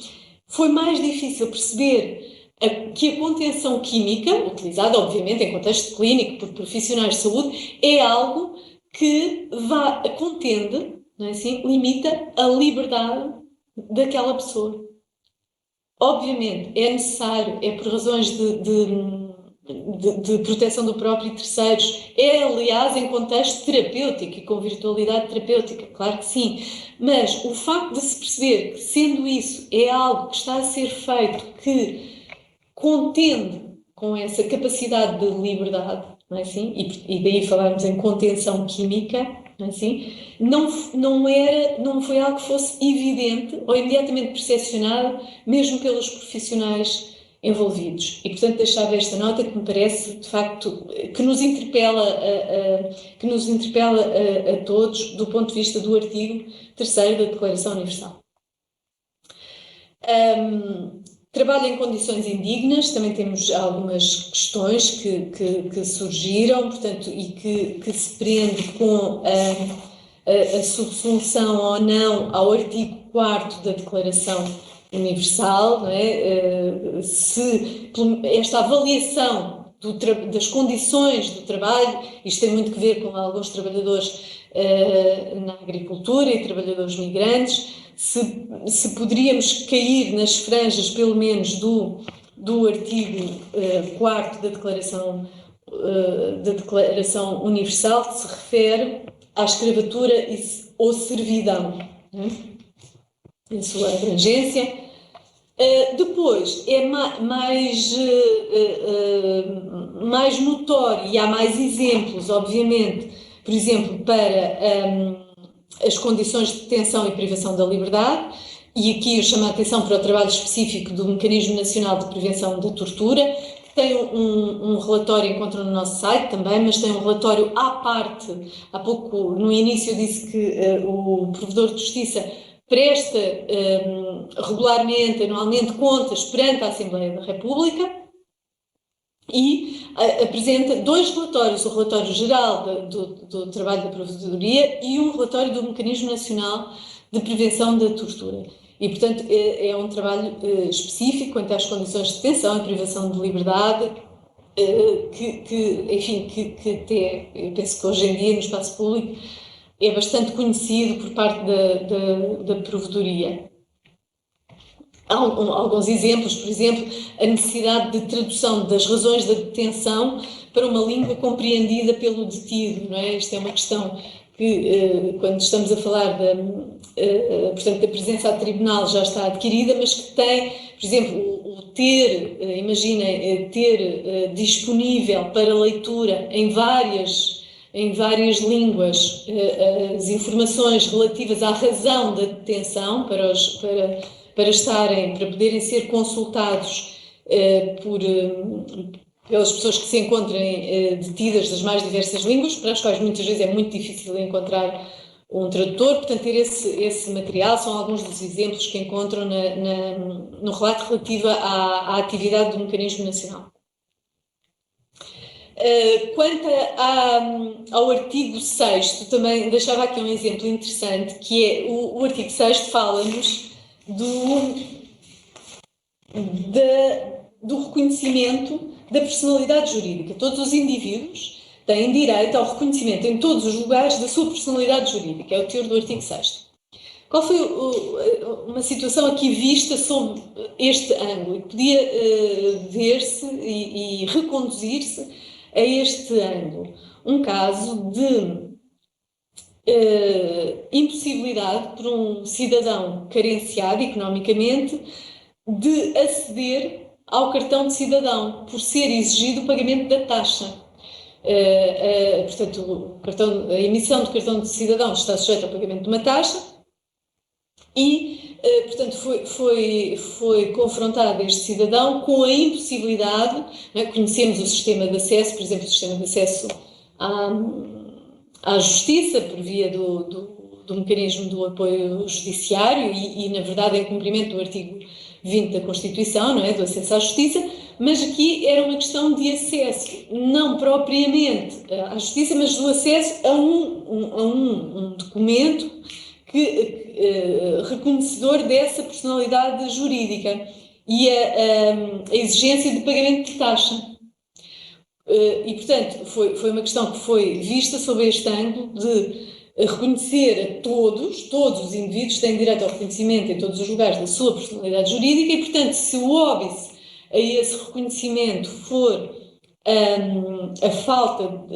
foi mais difícil perceber que a contenção química, utilizada obviamente em contexto clínico por profissionais de saúde, é algo que contende, não é assim, limita a liberdade daquela pessoa. Obviamente é necessário, é por razões de proteção do próprio e terceiros, é aliás em contexto terapêutico e com virtualidade terapêutica, claro que sim, mas o facto de se perceber que, sendo isso, é algo que está a ser feito que contende com essa capacidade de liberdade, não é assim? E daí falarmos em contenção química, não é assim? Não foi algo que fosse evidente ou imediatamente percepcionado, mesmo pelos profissionais envolvidos. E, portanto, deixava esta nota que me parece, de facto, que nos interpela a todos do ponto de vista do artigo 3º da Declaração Universal. Trabalho em condições indignas, também temos algumas questões que surgiram, portanto, e que se prende com a subsunção ou não ao artigo 4º da Declaração Universal, não é? Se esta avaliação das condições do trabalho, isto tem muito a ver com alguns trabalhadores na agricultura e trabalhadores migrantes, se poderíamos cair nas franjas, pelo menos, do artigo 4º da Declaração Universal, que se refere à escravatura ou servidão, em sua abrangência. Depois, é mais notório e há mais exemplos, obviamente, por exemplo, para as condições de detenção e privação da liberdade, e aqui eu chamo a atenção para o trabalho específico do Mecanismo Nacional de Prevenção da Tortura, que tem um relatório, encontram no nosso site também, mas tem um relatório à parte. Há pouco, no início, eu disse que o Provedor de Justiça presta regularmente, anualmente, contas perante a Assembleia da República e apresenta 2 relatórios, o relatório geral do trabalho da Provedoria e um relatório do Mecanismo Nacional de Prevenção da Tortura. E, portanto, é um trabalho específico quanto às condições de detenção e privação de liberdade, que até, eu penso que hoje em dia, no espaço público, é bastante conhecido por parte da Provedoria. Há alguns exemplos, por exemplo, a necessidade de tradução das razões da detenção para uma língua compreendida pelo detido, não é? Isto é uma questão que, quando estamos a falar portanto, da presença a tribunal já está adquirida, mas que tem, por exemplo, ter disponível para leitura em várias línguas as informações relativas à razão da detenção para poderem ser consultados pelas pessoas que se encontrem detidas das mais diversas línguas, para as quais muitas vezes é muito difícil encontrar um tradutor. Portanto, ter esse material são alguns dos exemplos que encontram no relato relativo à atividade do Mecanismo Nacional. Quanto ao artigo 6º, também deixava aqui um exemplo interessante, que é o artigo 6º fala-nos do reconhecimento da personalidade jurídica. Todos os indivíduos têm direito ao reconhecimento em todos os lugares da sua personalidade jurídica, é o teor do artigo 6º. Qual foi uma situação aqui vista sob este ângulo? Podia ver-se e reconduzir-se a este ângulo. Um caso de impossibilidade por um cidadão carenciado economicamente de aceder ao cartão de cidadão, por ser exigido o pagamento da taxa. Portanto, a emissão do cartão de cidadão está sujeita ao pagamento de uma taxa e, portanto, foi confrontado este cidadão com a impossibilidade, né? Conhecemos o sistema de acesso, por exemplo, o sistema de acesso à justiça por via do mecanismo do apoio judiciário e, na verdade, em cumprimento do artigo 20 da Constituição, não é? Do acesso à justiça, mas aqui era uma questão de acesso, não propriamente à justiça, mas do acesso a um documento reconhecedor dessa personalidade jurídica e a exigência de pagamento de taxa. E, portanto, foi uma questão que foi vista sob este ângulo de reconhecer a todos os indivíduos têm direito ao reconhecimento em todos os lugares da sua personalidade jurídica e, portanto, se o óbice a esse reconhecimento for a falta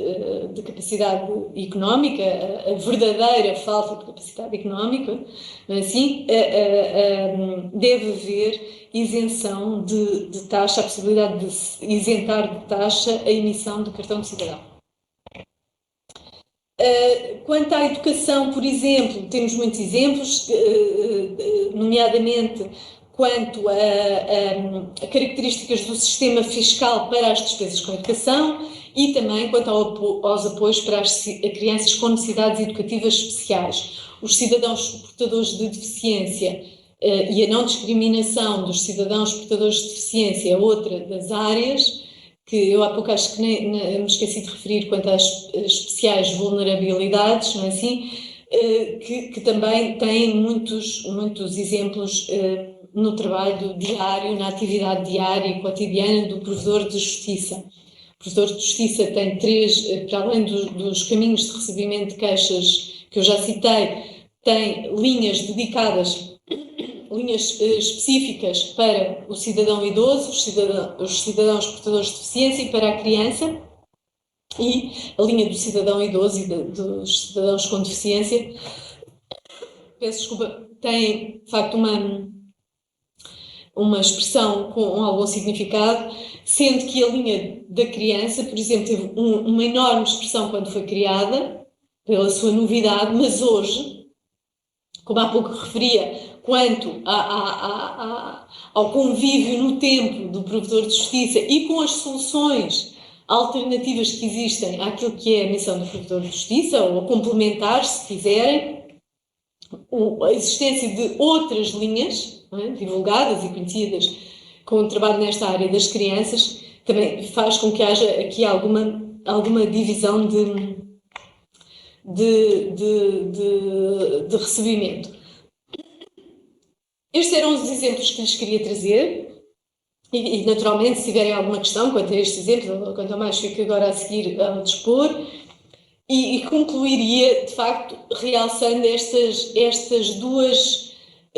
de capacidade económica, a verdadeira falta de capacidade económica, assim, deve haver isenção de taxa, a possibilidade de isentar de taxa a emissão do cartão de cidadão. Quanto à educação, por exemplo, temos muitos exemplos, nomeadamente quanto a características do sistema fiscal para as despesas com educação e também quanto aos apoios para as crianças com necessidades educativas especiais. Os cidadãos portadores de deficiência e a não discriminação dos cidadãos portadores de deficiência é outra das áreas que eu há pouco acho que nem me esqueci de referir quanto às especiais vulnerabilidades, não é assim? Que também têm muitos exemplos no trabalho diário, na atividade diária e cotidiana do provedor de justiça. O provedor de justiça tem para além dos caminhos de recebimento de queixas que eu já citei, tem linhas dedicadas, linhas específicas para o cidadão idoso, os cidadãos portadores de deficiência e para a criança, e a linha do cidadão idoso e dos cidadãos com deficiência, peço desculpa, tem de facto uma expressão com algum significado, sendo que a linha da criança, por exemplo, teve uma enorme expressão quando foi criada, pela sua novidade, mas hoje, como há pouco referia, quanto ao convívio no tempo do provedor de justiça e com as soluções alternativas que existem àquilo que é a missão do provedor de justiça, ou a complementar, se quiserem, a existência de outras linhas, divulgadas e conhecidas com o trabalho nesta área das crianças, também faz com que haja aqui alguma divisão de recebimento. Estes eram os exemplos que lhes queria trazer e naturalmente, se tiverem alguma questão quanto a estes exemplos, quanto a mais fico agora a seguir ao dispor, e concluiria, de facto, realçando estas duas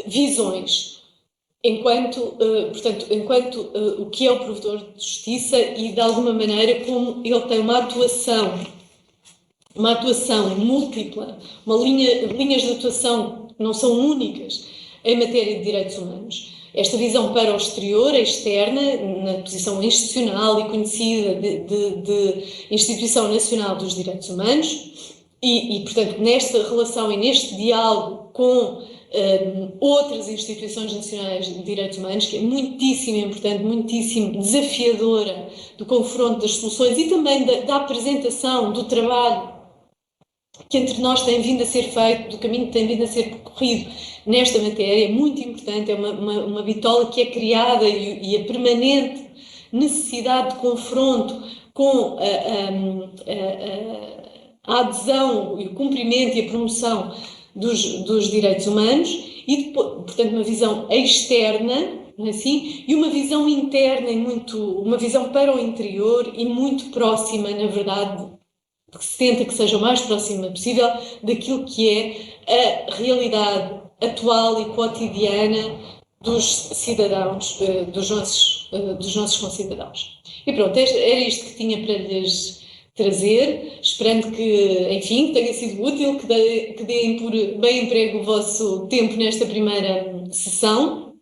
visões, enquanto o que é o provedor de justiça e, de alguma maneira, como ele tem uma atuação múltipla, linhas de atuação que não são únicas em matéria de direitos humanos. Esta visão para o exterior, a externa, na posição institucional e conhecida de Instituição Nacional dos Direitos Humanos e, portanto, nesta relação e neste diálogo com outras instituições nacionais de direitos humanos, que é muitíssimo importante, muitíssimo desafiadora do confronto das soluções e também da apresentação do trabalho que entre nós tem vindo a ser feito, do caminho que tem vindo a ser percorrido nesta matéria, é muito importante, é uma bitola que é criada e a permanente necessidade de confronto com a adesão, o cumprimento e a promoção dos direitos humanos e, portanto, uma visão externa, não é assim? E uma visão interna, uma visão para o interior e muito próxima, na verdade, que se tenta que seja o mais próxima possível daquilo que é a realidade atual e cotidiana dos cidadãos, dos nossos concidadãos. E pronto, era isto que tinha para lhes trazer, esperando que, enfim, tenha sido útil, que deem por bem emprego o vosso tempo nesta primeira sessão.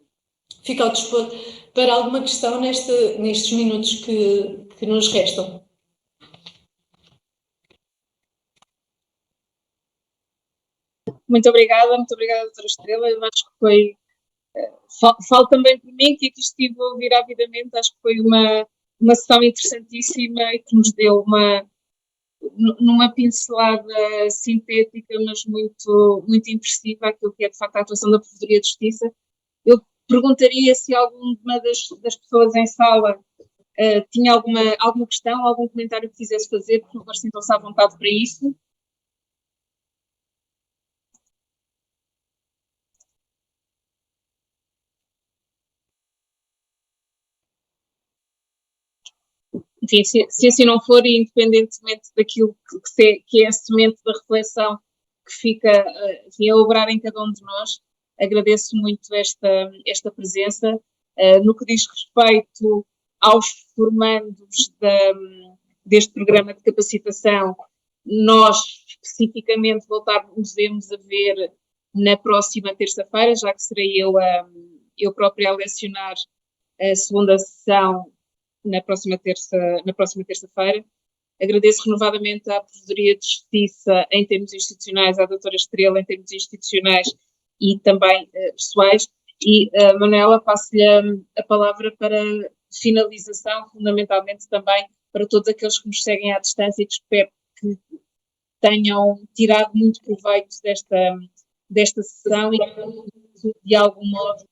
Fico ao dispor para alguma questão nestes minutos que nos restam. Muito obrigada, doutora Estrela. Eu acho que foi, falo também por mim, que aqui estive a ouvir avidamente, acho que foi uma sessão interessantíssima e que nos deu numa pincelada sintética, mas muito, muito impressiva, aquilo que é de facto a atuação da Provedoria de Justiça. Eu perguntaria se alguma das pessoas em sala tinha alguma questão, algum comentário que quisesse fazer, por favor, sintam-se à vontade para isso. Enfim, se assim não for, e independentemente daquilo que é a semente da reflexão que fica a obrar em cada um de nós, agradeço muito esta presença. No que diz respeito aos formandos deste programa de capacitação, nós especificamente voltaremos a ver na próxima terça-feira, já que serei eu própria a lecionar a segunda sessão na próxima terça-feira. Agradeço renovadamente à Provedoria de Justiça em termos institucionais, à doutora Estrela em termos institucionais e também pessoais. E, Manuela, passo-lhe a palavra para finalização, fundamentalmente também para todos aqueles que nos seguem à distância e que espero que tenham tirado muito proveito desta sessão e que, de algum modo,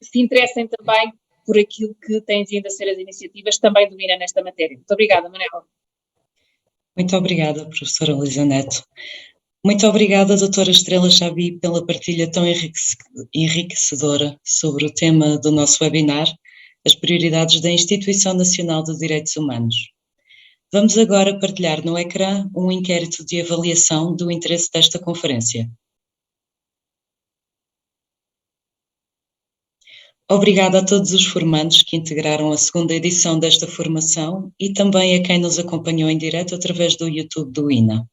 se interessem também por aquilo que têm vindo a ser as iniciativas também do INA nesta matéria. Muito obrigada, Manuela. Muito obrigada, professora Luísa Neto. Muito obrigada, doutora Estrela Chabi, pela partilha tão enriquecedora sobre o tema do nosso webinar, as prioridades da Instituição Nacional de Direitos Humanos. Vamos agora partilhar no ecrã um inquérito de avaliação do interesse desta conferência. Obrigada a todos os formandos que integraram a segunda edição desta formação e também a quem nos acompanhou em direto através do YouTube do INA.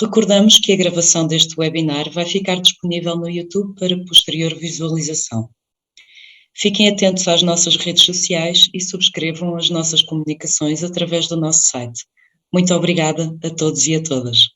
Recordamos que a gravação deste webinar vai ficar disponível no YouTube para posterior visualização. Fiquem atentos às nossas redes sociais e subscrevam as nossas comunicações através do nosso site. Muito obrigada a todos e a todas.